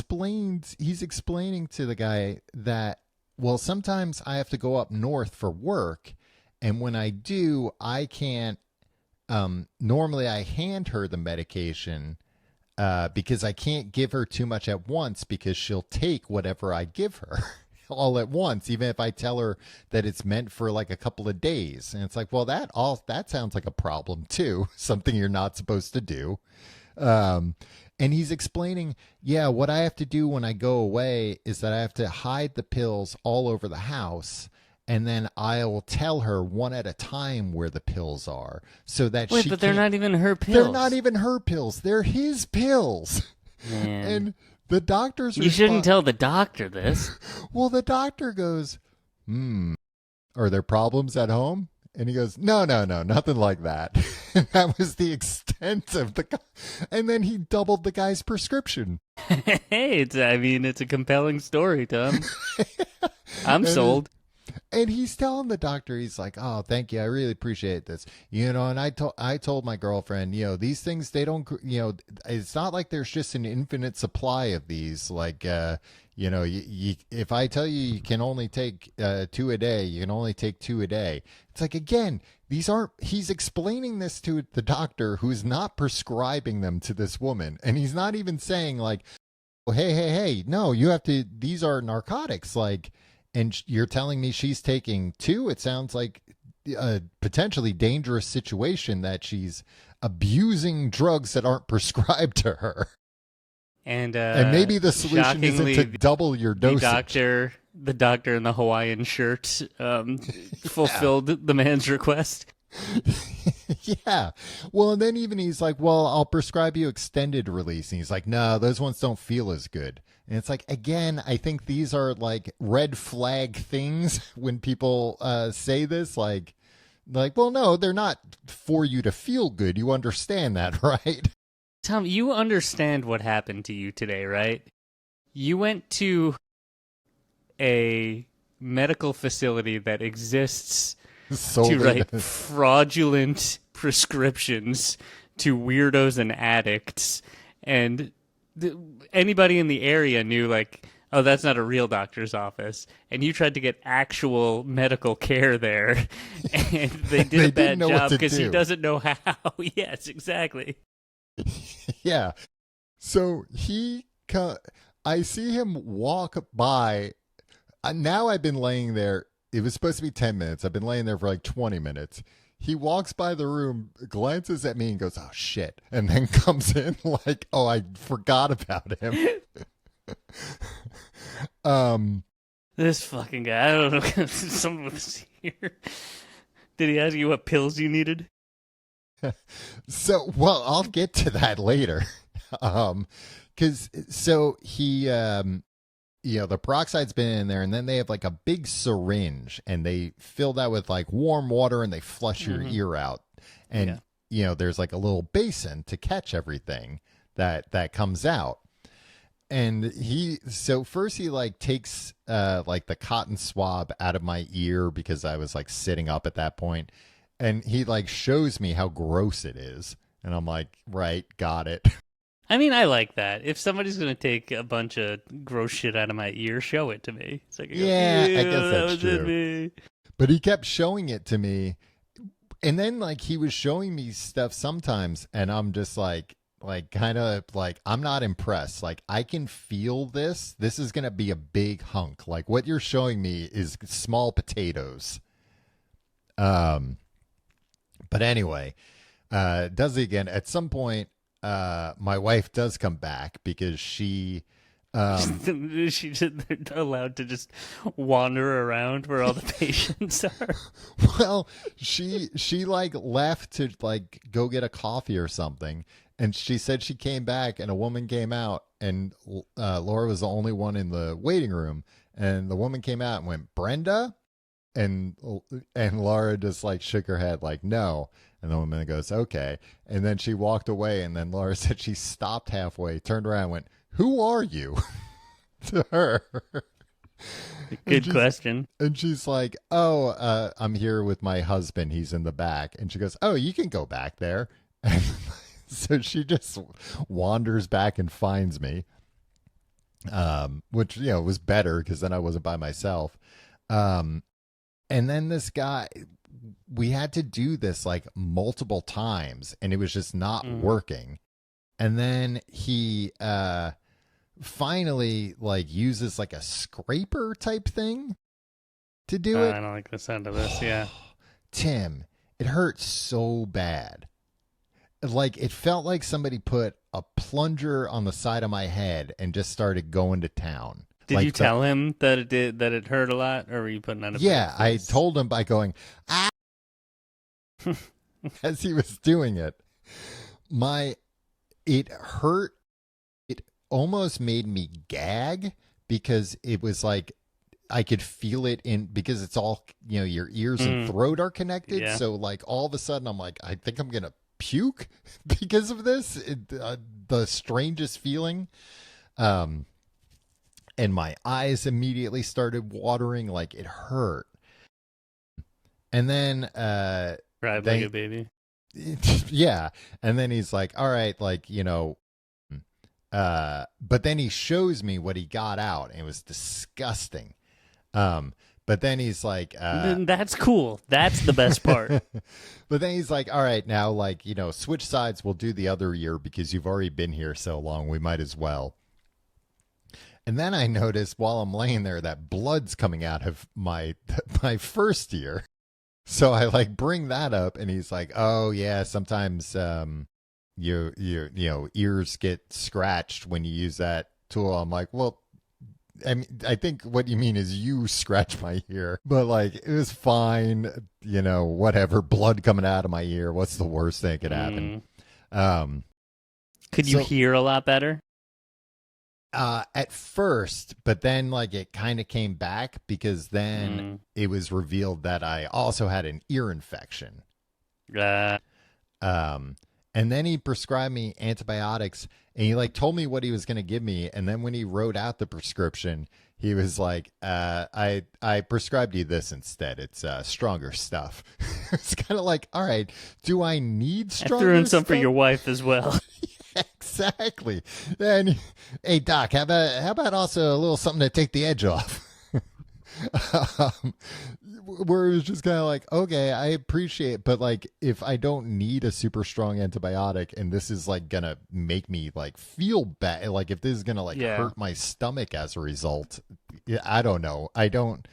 explaining to the guy that, well, sometimes I have to go up north for work, and when I do, I can't... normally I hand her the medication because I can't give her too much at once because she'll take whatever I give her all at once, even if I tell her that it's meant for like a couple of days. And it's like, well, that sounds like a problem too, something you're not supposed to do. And he's explaining, yeah, what I have to do when I go away is that I have to hide the pills all over the house. And then I'll tell her one at a time where the pills are, so that Wait, she. But they're not even her pills. They're not even her pills. They're his pills. Man. And the doctor's. You shouldn't tell the doctor this. Well, the doctor goes, are there problems at home? And he goes, no, nothing like that. And that was the extent of the. And then he doubled the guy's prescription. Hey, it's a compelling story, Tom. I'm sold. And he's telling the doctor, he's like, oh, thank you. I really appreciate this. You know, and I told my girlfriend, you know, these things, they don't, you know, it's not like there's just an infinite supply of these. Like, you know, if I tell you you can only take 2 a day, you can only take 2 a day. It's like, again, he's explaining this to the doctor who's not prescribing them to this woman. And he's not even saying like, well, hey, no, you have to, these are narcotics. Like, and you're telling me she's taking 2? It sounds like a potentially dangerous situation that she's abusing drugs that aren't prescribed to her. And maybe the solution isn't to double your dosage. The doctor in the Hawaiian shirt fulfilled the man's request. Yeah. Well, and then even he's like, well, I'll prescribe you extended release. And he's like, no, those ones don't feel as good. And it's like, again, I think these are like red flag things when people say this, like, well, no, they're not for you to feel good. You understand that, right? Tom, you understand what happened to you today, right? You went to a medical facility that exists to write fraudulent prescriptions to weirdos and addicts, and anybody in the area knew, like, oh, that's not a real doctor's office, and you tried to get actual medical care there, and they did a bad job because he doesn't know how. Yes, exactly. Yeah. So I see him walk by. Now I've been laying there. It was supposed to be 10 minutes. I've been laying there for like 20 minutes. He walks by the room, glances at me and goes, "Oh, shit." And then comes in like, "Oh, I forgot about him." This fucking guy, I don't know. Someone was here. Did he ask you what pills you needed? So, well, I'll get to that later. He, the peroxide's been in there, and then they have like a big syringe, and they fill that with like warm water, and they flush your ear out. And, there's like a little basin to catch everything that comes out. And first he like takes like the cotton swab out of my ear because I was like sitting up at that point. And he like shows me how gross it is. And I'm like, right, got it. I mean, I like that. If somebody's going to take a bunch of gross shit out of my ear, show it to me. It's like, I guess that's true. But he kept showing it to me. And then like he was showing me stuff sometimes. And I'm just like kind of like, I'm not impressed. Like, I can feel this. This is going to be a big hunk. Like, what you're showing me is small potatoes. But anyway, does it again. At some point, my wife does come back because she's allowed to just wander around where all the patients are. Well, she like left to like go get a coffee or something. And she said she came back and a woman came out and Laura was the only one in the waiting room. And the woman came out and went, "Brenda?" And Laura just like shook her head like, "No." And the woman goes, "Okay." And then she walked away. And then Laura said she stopped halfway, turned around and went, "Who are you?" to her. Good question. And she's like, "Oh, I'm here with my husband. He's in the back." And she goes, "Oh, you can go back there." And so she just wanders back and finds me, which, was better because then I wasn't by myself. And then this guy, we had to do this like multiple times and it was just not working. And then he finally like uses like a scraper type thing to do it. I don't like the sound of this. Yeah. Tim, it hurts so bad. Like, it felt like somebody put a plunger on the side of my head and just started going to town. Did like you tell him that it hurt a lot, or were you putting on a Yeah, I told him by going, "Ah," as he was doing it. It hurt. It almost made me gag because it was like I could feel it because it's all, your ears and throat are connected. Yeah. So like all of a sudden I'm like, I think I'm going to puke because of this. The strangest feeling. And my eyes immediately started watering, like it hurt. And then cried like a baby. Yeah. And then he's like, "All right, like, but then he shows me what he got out and it was disgusting. But then he's like, that's cool. That's the best part. But then he's like, "All right, now, like, switch sides. We'll do the other ear because you've already been here so long. We might as well." And then I noticed while I'm laying there that blood's coming out of my first ear. So I like bring that up and he's like, "Oh yeah, sometimes your ears get scratched when you use that tool." I'm like, "Well, I mean, I think what you mean is you scratch my ear." But like, it was fine, whatever, blood coming out of my ear. What's the worst thing that could happen? Could you hear a lot better? At first, but then like it kind of came back because then it was revealed that I also had an ear infection. And then he prescribed me antibiotics and he like told me what he was going to give me. And then when he wrote out the prescription, he was like, I prescribed you this instead. It's stronger stuff. It's kind of like, all right, do I need stronger stuff? I threw in some for your wife as well. Exactly. And hey, Doc, how about also a little something to take the edge off? um, where it was just kind of like, okay, I appreciate, but like, if I don't need a super strong antibiotic, and this is like gonna make me like feel bad, like if this is gonna like hurt my stomach as a result, I don't know. I don't.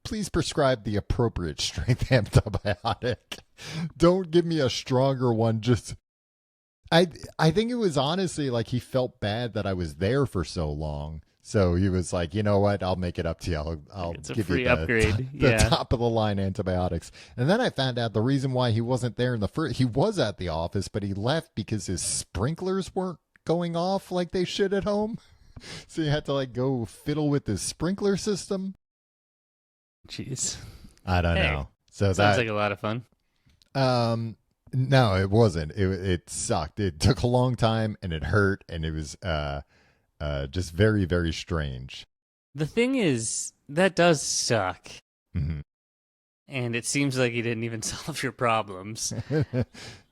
Please prescribe the appropriate strength antibiotic. Don't give me a stronger one. Just I think it was honestly like he felt bad that I was there for so long. So he was like, you know what? I'll make it up to you. I'll give you the top of the line antibiotics. And then I found out the reason why he wasn't there in the first. He was at the office, but he left because his sprinklers weren't going off like they should at home. So he had to like go fiddle with his sprinkler system. Jeez. I don't know. So sounds like a lot of fun. No, it wasn't. It sucked. It took a long time and it hurt, and it was just very, very strange. The thing is, that does suck. Mm-hmm. And it seems like you didn't even solve your problems.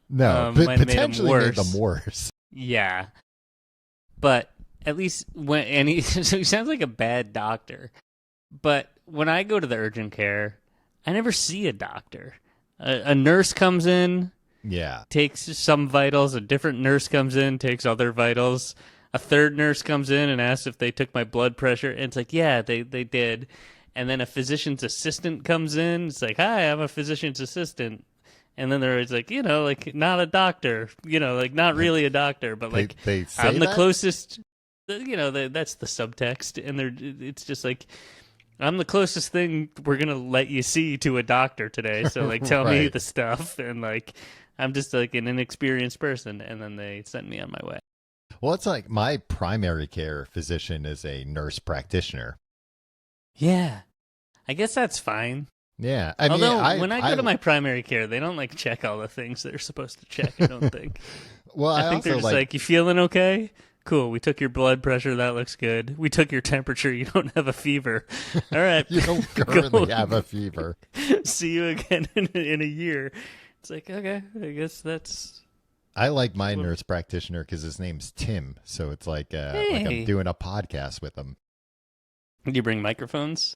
No, but potentially made them worse. Yeah. But at least so he sounds like a bad doctor. But when I go to the urgent care, I never see a doctor. A nurse comes in, takes some vitals. A different nurse comes in, takes other vitals. A third nurse comes in and asks if they took my blood pressure. And it's like, yeah, they did. And then a physician's assistant comes in. It's like, hi, I'm a physician's assistant. And then they're always like, like not a doctor, like not really a doctor, but like they say I'm the closest, that's the subtext. And it's just like, I'm the closest thing we're going to let you see to a doctor today. So like, tell me the stuff. And like, I'm just like an inexperienced person. And then they sent me on my way. Well, it's like my primary care physician is a nurse practitioner. Yeah. I guess that's fine. Yeah. Although when I go to my primary care, they don't like check all the things they're supposed to check, I don't think. Well, I think they're just like, you feeling okay? Cool. We took your blood pressure. That looks good. We took your temperature. You don't have a fever. All right. You don't currently have a fever. See you again in a year. It's like, okay, I guess that's... I like my nurse practitioner because his name's Tim. So it's like, like I'm doing a podcast with him. Do you bring microphones?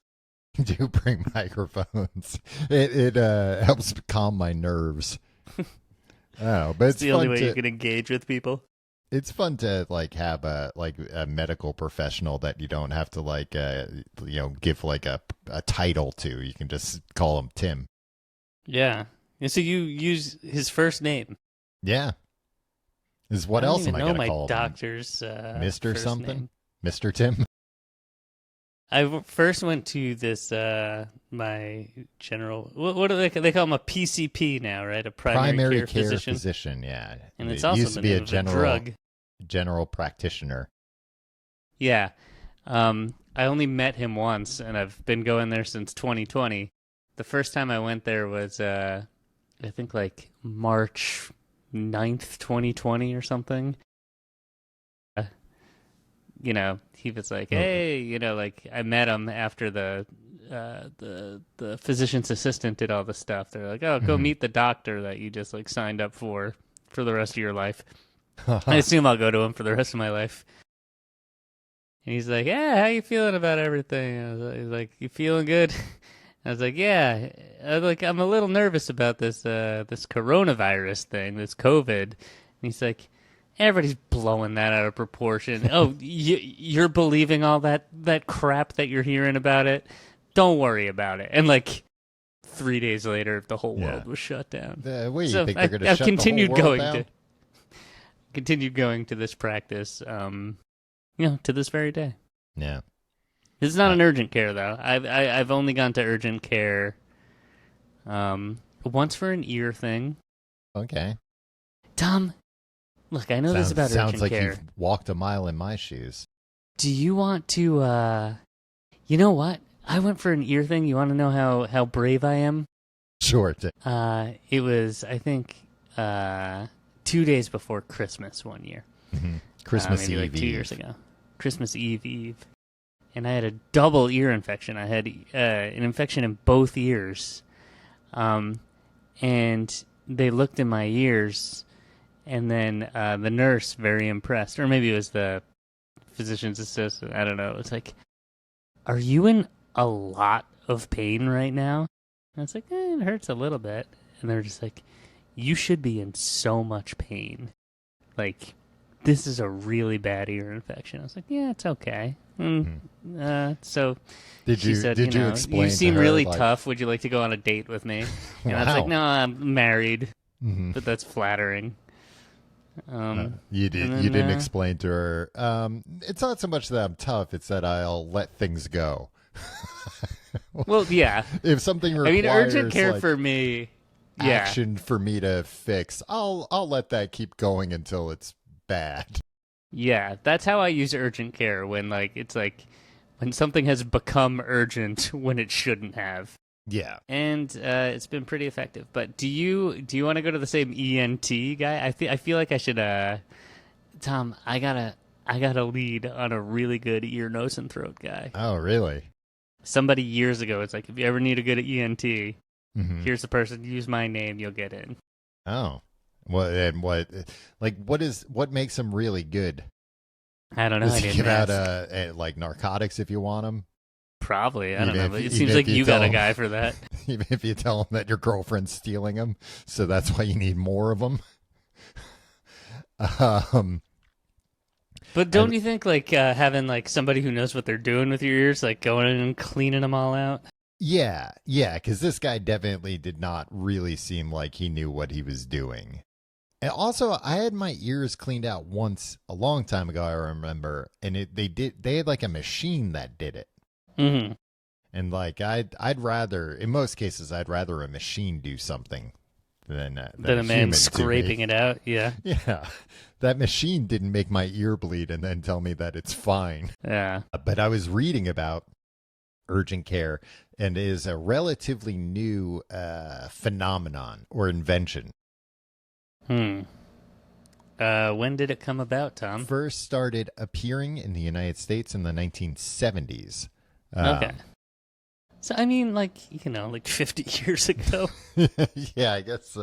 Do bring microphones. It helps calm my nerves. Oh, but it's the only way you can engage with people. It's fun to like have a medical professional that you don't have to like give like a title to. You can just call him Tim. Yeah. And so you use his first name. Yeah. What else am I going to call him? My doctor's Mr. something? Name. Mr. Tim? I first went to this my general. What do they call him? A PCP now, right? A primary care physician. Yeah, and it's also used to be a drug general practitioner. Yeah, I only met him once, and I've been going there since 2020. The first time I went there was I think like March 9th, 2020 or something. He was like, hey, like I met him after the physician's assistant did all the stuff. They're like, oh, go meet the doctor that you just like signed up for the rest of your life. I assume I'll go to him for the rest of my life. And he's like, yeah, how you feeling about everything? He's like, you feeling good? I was like, yeah. I'm a little nervous about this coronavirus thing, this COVID. And he's like, everybody's blowing that out of proportion. Oh, you're believing all that crap that you're hearing about it? Don't worry about it. And like 3 days later, the whole world was shut down. What do you think they're going to shut continued the whole world down? Continued going to this practice, to this very day. Yeah. It's not an urgent care though. I've only gone to urgent care once for an ear thing. Okay. Tom, look, I know this about urgent care. Sounds like you've walked a mile in my shoes. Do you want to, you know what? I went for an ear thing. You want to know how brave I am? Sure. It was, I think, 2 days before Christmas one year. Mm-hmm. Christmas Eve. Like 2 years ago. Christmas Eve. And I had a double ear infection. I had an infection in both ears. And they looked in my ears And then the nurse, very impressed, or maybe it was the physician's assistant, I don't know. It's like, are you in a lot of pain right now? And it's like, it hurts a little bit. And they're just like, you should be in so much pain. Like, this is a really bad ear infection. I was like, yeah, it's okay. So did she you said, did you explain you seem to her, really like... tough. Would you like to go on a date with me? And I was Wow. like, no, I'm married. But that's flattering. You didn't explain to her. It's not so much that I'm tough; it's that I'll let things go. Well, yeah. If something requires, urgent care like, for me, action for me to fix, I'll let that keep going until it's bad. Yeah, that's how I use urgent care when it's like when something has become urgent when it shouldn't have. Yeah. And it's been pretty effective. But do you want to go to the same ENT guy? I feel like I should Tom, I got a lead on a really good ear, nose, and throat guy. Oh, really? Somebody years ago, it's like, if you ever need a good ENT, here's the person. Use my name, you'll get in. Oh, what makes them really good? I don't know. Does he give out like narcotics if you want them? Probably. I don't know. But it seems like you got a guy for that. Even if you tell them that your girlfriend's stealing them, so that's why you need more of them. But don't you think having somebody who knows what they're doing with your ears, going in and cleaning them all out? Yeah, because this guy definitely did not really seem like he knew what he was doing. And also, I had my ears cleaned out once a long time ago, I remember, and they had like a machine that did it. Mm-hmm. And I'd rather, in most cases, I'd rather a machine do something than a man scraping it out. Yeah. Yeah. That machine didn't make my ear bleed and then tell me that it's fine. Yeah. But I was reading about urgent care, and it is a relatively new phenomenon or invention. When did it come about, Tom? First started appearing in the United States in the 1970s. Okay. So, I mean, 50 years ago. Yeah, I guess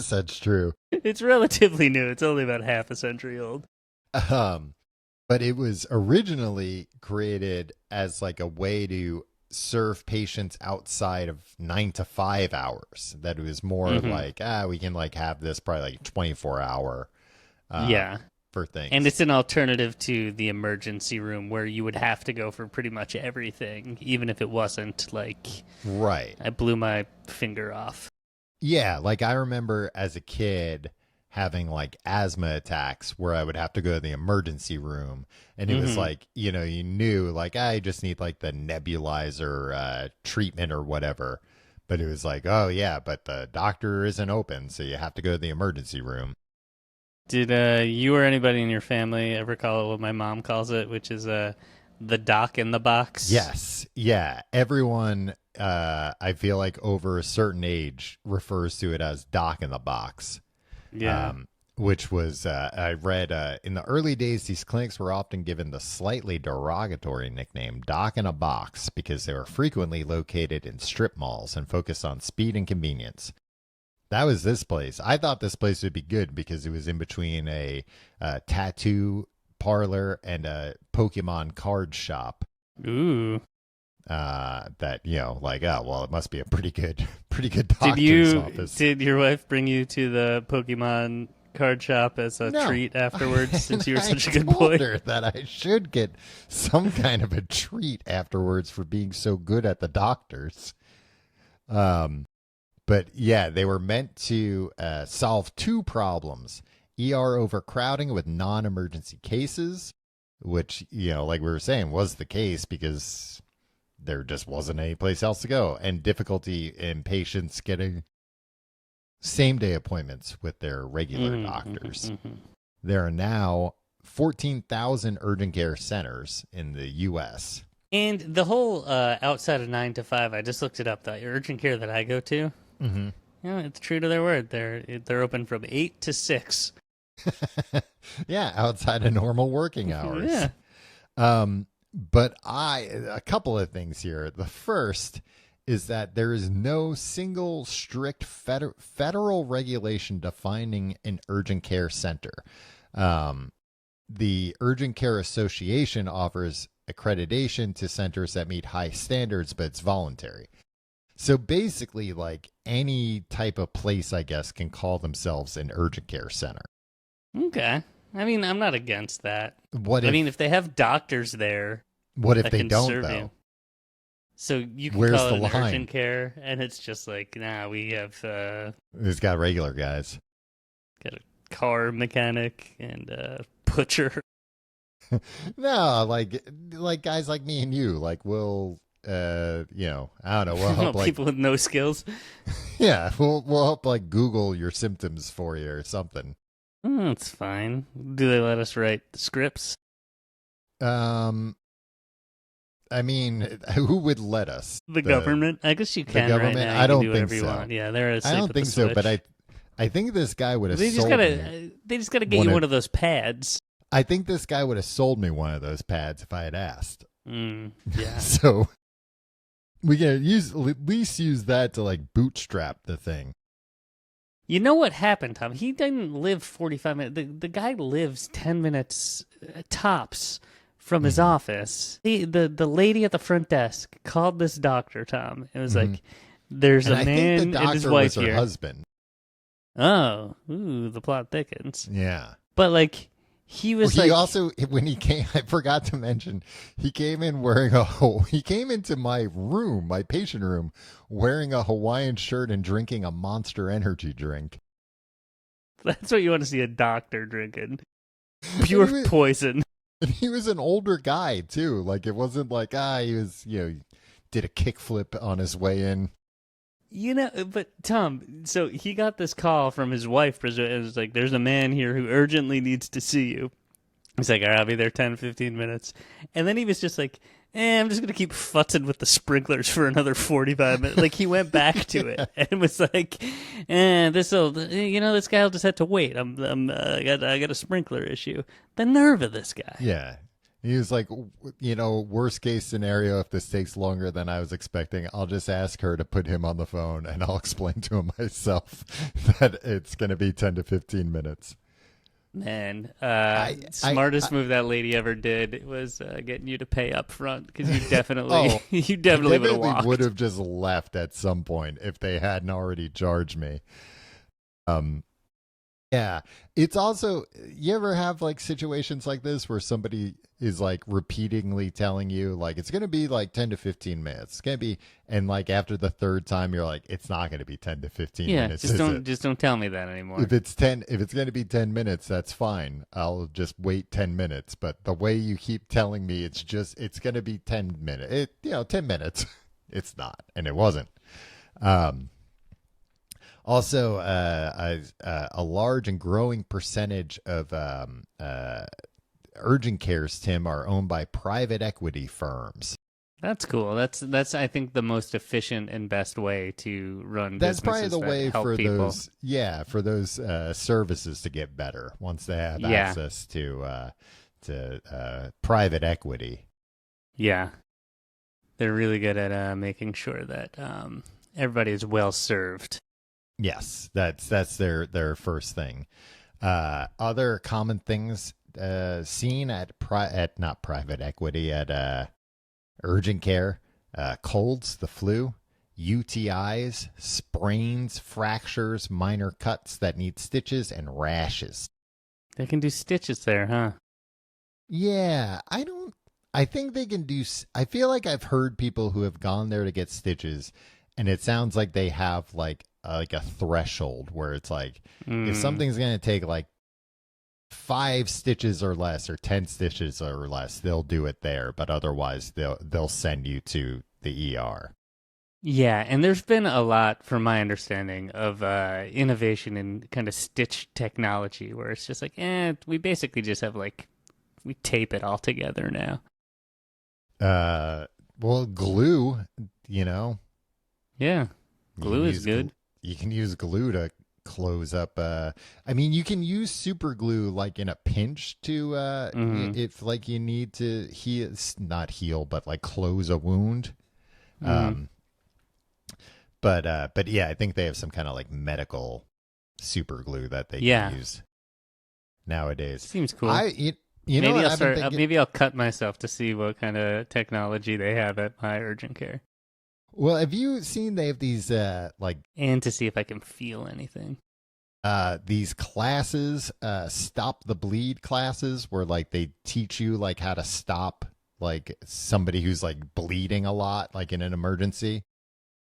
that's true. It's relatively new. It's only about half a century old. But it was originally created as a way to serve patients outside of 9 to 5 hours. That it was more we can have this probably 24-hour. For things. And it's an alternative to the emergency room where you would have to go for pretty much everything, even if it wasn't right. I blew my finger off. Yeah, I remember as a kid having asthma attacks where I would have to go to the emergency room, and it was you knew I just need the nebulizer treatment or whatever, but it was oh yeah, but the doctor isn't open, so you have to go to the emergency room. Did you or anybody in your family ever call it what my mom calls it, which is the doc in the box? Yes. Yeah. Everyone, I feel over a certain age refers to it as doc in the box. Yeah. Which was, I read, in the early days, these clinics were often given the slightly derogatory nickname doc in a box because they were frequently located in strip malls and focused on speed and convenience. That was this place. I thought this place would be good because it was in between a tattoo parlor and a Pokemon card shop. Ooh. That, it must be a pretty good doctor's office. Did your wife bring you to the Pokemon card shop as a treat afterwards since you were such a good boy? I told her that I should get some kind of a treat afterwards for being so good at the doctors. But yeah, they were meant to solve two problems: ER overcrowding with non-emergency cases, which, like we were saying, was the case because there just wasn't any place else to go, and difficulty in patients getting same-day appointments with their regular doctors. There are now 14,000 urgent care centers in the U.S. And the whole outside of 9 to 5, I just looked it up, the urgent care that I go to, it's true to their word. They're open from 8 to 6. Yeah, outside of normal working hours. Yeah. But a couple of things here. The first is that there is no single strict federal regulation defining an urgent care center. The Urgent Care Association offers accreditation to centers that meet high standards, but it's voluntary. So basically, like any type of place, I guess, can call themselves an urgent care center. Okay. I mean, I'm not against that. I mean, if they have doctors there, what if they don't, though? You. So you can Where's call it the an line? Urgent care, and it's just like, nah, we have it's got regular guys. Got a car mechanic and a butcher. No, like guys like me and you, like we'll I don't know, we'll help like people with no skills. Yeah, we'll help like Google your symptoms for you or something. That's fine. Do they let us write the scripts? I mean, who would let us? The government? I guess you can. The government? Right now. You I don't can do think whatever so. You want. Yeah, they're asleep. I don't think so, but I think this guy would have sold me. They just gotta get you one of those pads. I think this guy would have sold me one of those pads if I had asked. Yeah. So we can at least use that to like bootstrap the thing. You know what happened, Tom? He didn't live 45 minutes. The guy lives 10 minutes tops from his office. The lady at the front desk called this doctor, Tom. It was like, there's a man and his wife was her here. Husband. Oh, the plot thickens. Yeah. But like, he was he also, when he came, I forgot to mention, he came in he came into my room, my patient room, wearing a Hawaiian shirt and drinking a Monster Energy drink. That's what you want to see a doctor drinking. Pure poison. And he was an older guy too. Like it wasn't like, he was, did a kickflip on his way in. But Tom, so he got this call from his wife. It was like, there's a man here who urgently needs to see you. He's like, all right, I'll be there 10, 15 minutes. And then he was just like, I'm just going to keep futzing with the sprinklers for another 45 minutes. Like, he went back to it and was like, this guy will just have to wait. I got a sprinkler issue. The nerve of this guy. Yeah. He was like, worst case scenario, if this takes longer than I was expecting, I'll just ask her to put him on the phone and I'll explain to him myself that it's going to be 10 to 15 minutes. Man, smartest move that lady ever did was getting you to pay up front because you definitely, would have just left at some point if they hadn't already charged me. Yeah, it's also, you ever have like situations like this where somebody is like repeatedly telling you like it's going to be like 10 to 15 minutes. It's going to be, and like after the third time you're like, it's not going to be 10 to 15 minutes. Just don't tell me that anymore. If it's going to be 10 minutes, that's fine. I'll just wait 10 minutes. But the way you keep telling me it's going to be 10 minutes, 10 minutes, it's not. And it wasn't. Also, a large and growing percentage of urgent cares, Tim, are owned by private equity firms. That's cool. That's I think the most efficient and best way to run. That's probably the way for people. those services to get better once they have access to private equity. Yeah, they're really good at making sure that everybody is well served. Yes, that's their first thing. Other common things seen at not private equity, at urgent care: colds, the flu, UTIs, sprains, fractures, minor cuts that need stitches, and rashes. They can do stitches there, huh? Yeah, I think they can do. I feel like I've heard people who have gone there to get stitches, and it sounds like they have like a threshold where it's like if something's going to take like 5 stitches or less or 10 stitches or less, they'll do it there, but otherwise they'll send you to the ER. Yeah, and there's been a lot, from my understanding, of innovation in kind of stitch technology where it's just like, we basically just have we tape it all together now. Well, glue, Yeah, glue is good. You can use glue to close up. You can use super glue like in a pinch to if like you need to not heal, but like close a wound. But yeah, I think they have some kind of like medical super glue that they can use nowadays. Seems cool. You know, maybe I'll start. Maybe I'll cut myself to see what kind of technology they have at my urgent care. Well, have you seen they have these and to see if I can feel anything. These classes, stop the bleed classes, where like they teach you like how to stop like somebody who's like bleeding a lot, like in an emergency.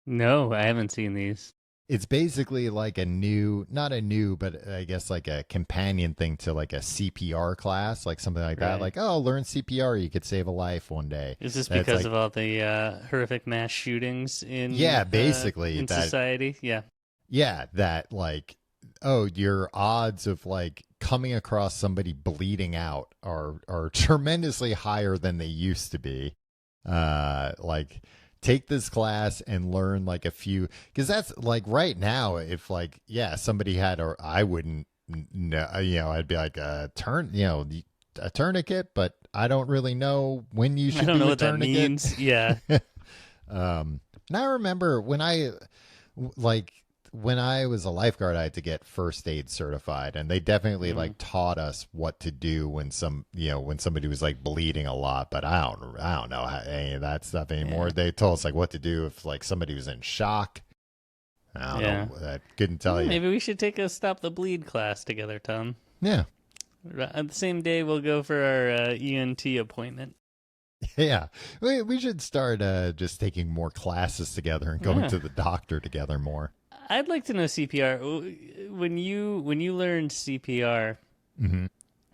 No, I haven't seen these. It's basically like not a new, but I guess like a companion thing to like a CPR class, like something like that. Like, oh, learn CPR, you could save a life one day. Is this because of all the horrific mass shootings in basically in society? Yeah, that like, oh, your odds of like coming across somebody bleeding out are tremendously higher than they used to be. Like, take this class and learn like a few, because that's like right now, if like, somebody had, or I wouldn't know, I'd be like a tourniquet, but I don't really know when you should do a tourniquet. That means. Yeah. And I remember when I was a lifeguard, I had to get first aid certified, and they definitely like taught us what to do when somebody was like bleeding a lot. But I don't know any of that stuff anymore. Yeah. They told us like what to do if like somebody was in shock. I don't know. I couldn't tell you. Maybe we should take a stop the bleed class together, Tom. Yeah. On the same day, we'll go for our ENT appointment. Yeah, we should start just taking more classes together and going to the doctor together more. I'd like to know CPR. When you learned CPR and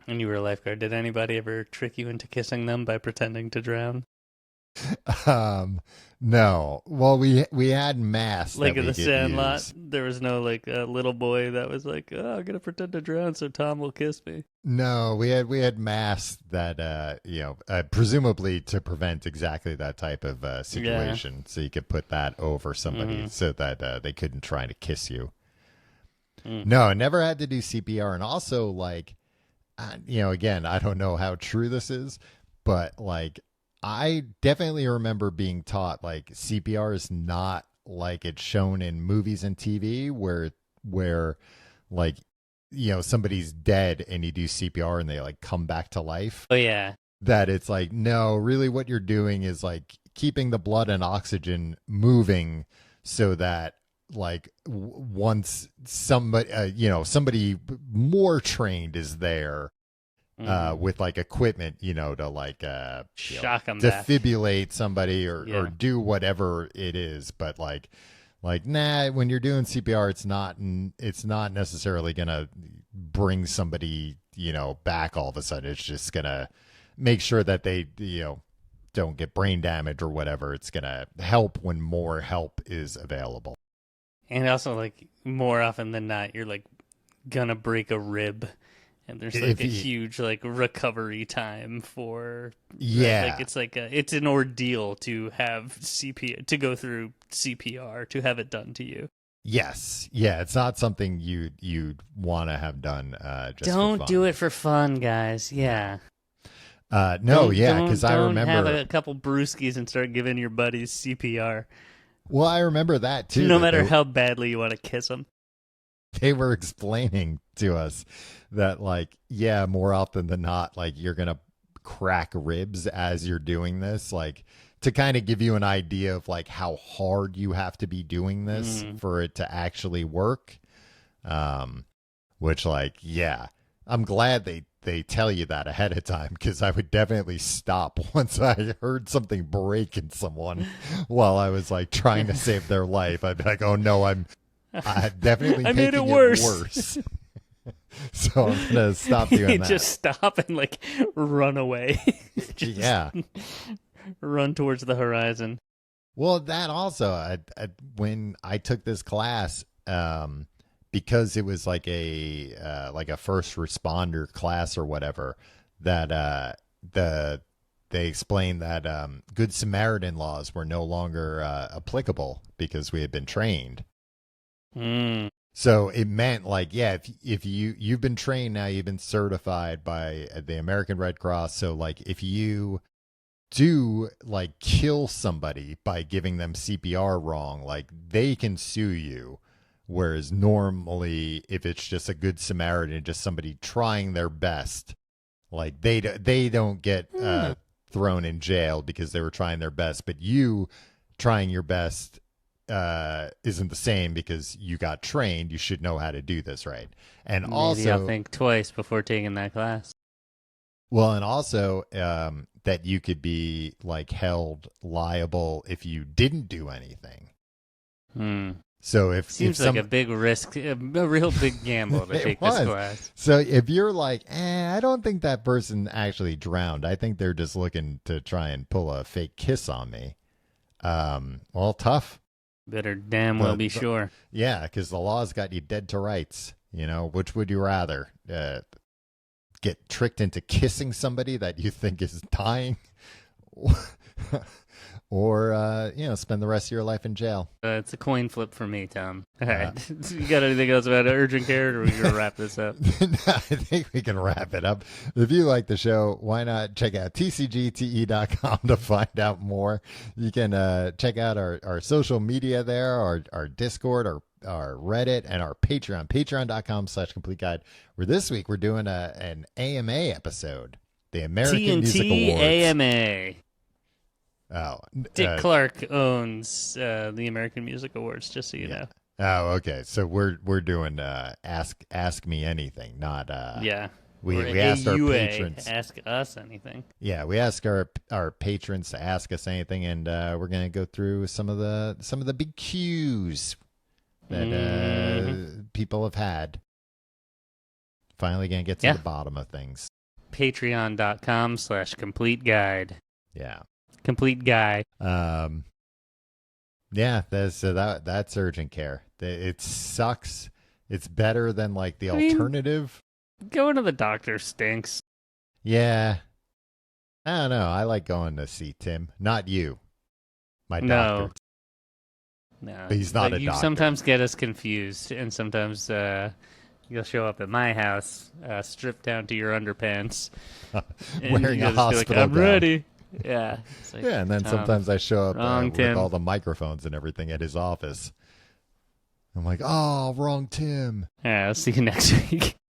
you were a lifeguard, did anybody ever trick you into kissing them by pretending to drown? No. Well, we had masks. Like in the Sandlot, there was no like little boy that was like, "Oh, I'm gonna pretend to drown so Tom will kiss me." No, we had masks that presumably to prevent exactly that type of situation, so you could put that over somebody so that they couldn't try to kiss you. No, I never had to do CPR, and also like, again, I don't know how true this is, but like, I definitely remember being taught like CPR is not like it's shown in movies and TV where like, somebody's dead and you do CPR and they like come back to life. Oh yeah. That it's like, no, really what you're doing is like keeping the blood and oxygen moving so that like once somebody more trained is there, with like equipment, to like shock them, defibrillate somebody or do whatever it is. But like nah, when you're doing CPR, it's not necessarily gonna bring somebody back all of a sudden. It's just gonna make sure that they don't get brain damage or whatever. It's gonna help when more help is available. And also, like, more often than not, you're like gonna break a rib. And there's like a huge like recovery time for like it's an ordeal to have to go through CPR to have it done to you. Yes, it's not something you'd want to have done. Just don't do it for fun, guys. Yeah. Because I remember have a couple brewskis and start giving your buddies CPR. Well, I remember that too. No matter how badly you want to kiss them. They were explaining to us that like, more often than not, like you're going to crack ribs as you're doing this, like to kind of give you an idea of like how hard you have to be doing this for it to actually work. Which like, I'm glad they tell you that ahead of time, because I would definitely stop once I heard something break in someone while I was like trying to save their life. I'd be like, oh no, I definitely made it worse. So I'm gonna stop doing that. Just stop and like run away. Run towards the horizon. Well, that also, when I took this class, because it was like a first responder class or whatever, that they explained that Good Samaritan laws were no longer applicable because we had been trained. So it meant like, if you've been trained now, you've been certified by the American Red Cross. So like if you do like kill somebody by giving them CPR wrong, like they can sue you. Whereas normally, if it's just a good Samaritan, just somebody trying their best, like they don't get thrown in jail because they were trying their best. But you trying your best isn't the same because you got trained. You should know how to do this right. And Maybe also, I'll think twice before taking that class. well, and also that you could be like held liable if you didn't do anything. So seems like a big risk, a real big gamble to take this class. So if you're like, I don't think that person actually drowned. I think they're just looking to try and pull a fake kiss on me. Well, tough. Better damn well be sure. Yeah, because the law's got you dead to rights. You know, which would you rather? Get tricked into kissing somebody that you think is dying? Or, spend the rest of your life in jail. It's a coin flip for me, Tom. All right. You got anything else about urgent care, or are we going to wrap this up? No, I think we can wrap it up. If you like the show, why not check out tcgte.com to find out more. You can check out our social media there, our Discord, our Reddit, and our Patreon, patreon.com/complete guide, where this week we're doing an AMA episode, the American TNT Music Awards. AMA. Oh, Dick Clark owns the American Music Awards, just so you know. Oh, okay. So we're doing ask me anything, not we asked our patrons. Ask us anything. Yeah, we asked our patrons to ask us anything, and we're gonna go through some of the big cues that people have had. Finally gonna get to the bottom of things. Patreon.com/complete guide. Yeah. Complete guy. Yeah, that's urgent care. It sucks. It's better than like the alternative. Going to the doctor stinks. Yeah. I don't know. I like going to see Tim. Not you. My doctor. No. But he's not a you doctor. Sometimes get us confused, and sometimes you'll show up at my house, stripped down to your underpants. Wearing a hospital I'm ready. Yeah. Like, yeah, and then sometimes I show up with all the microphones and everything at his office. I'm like, oh, wrong Tim. Yeah, I'll see you next week.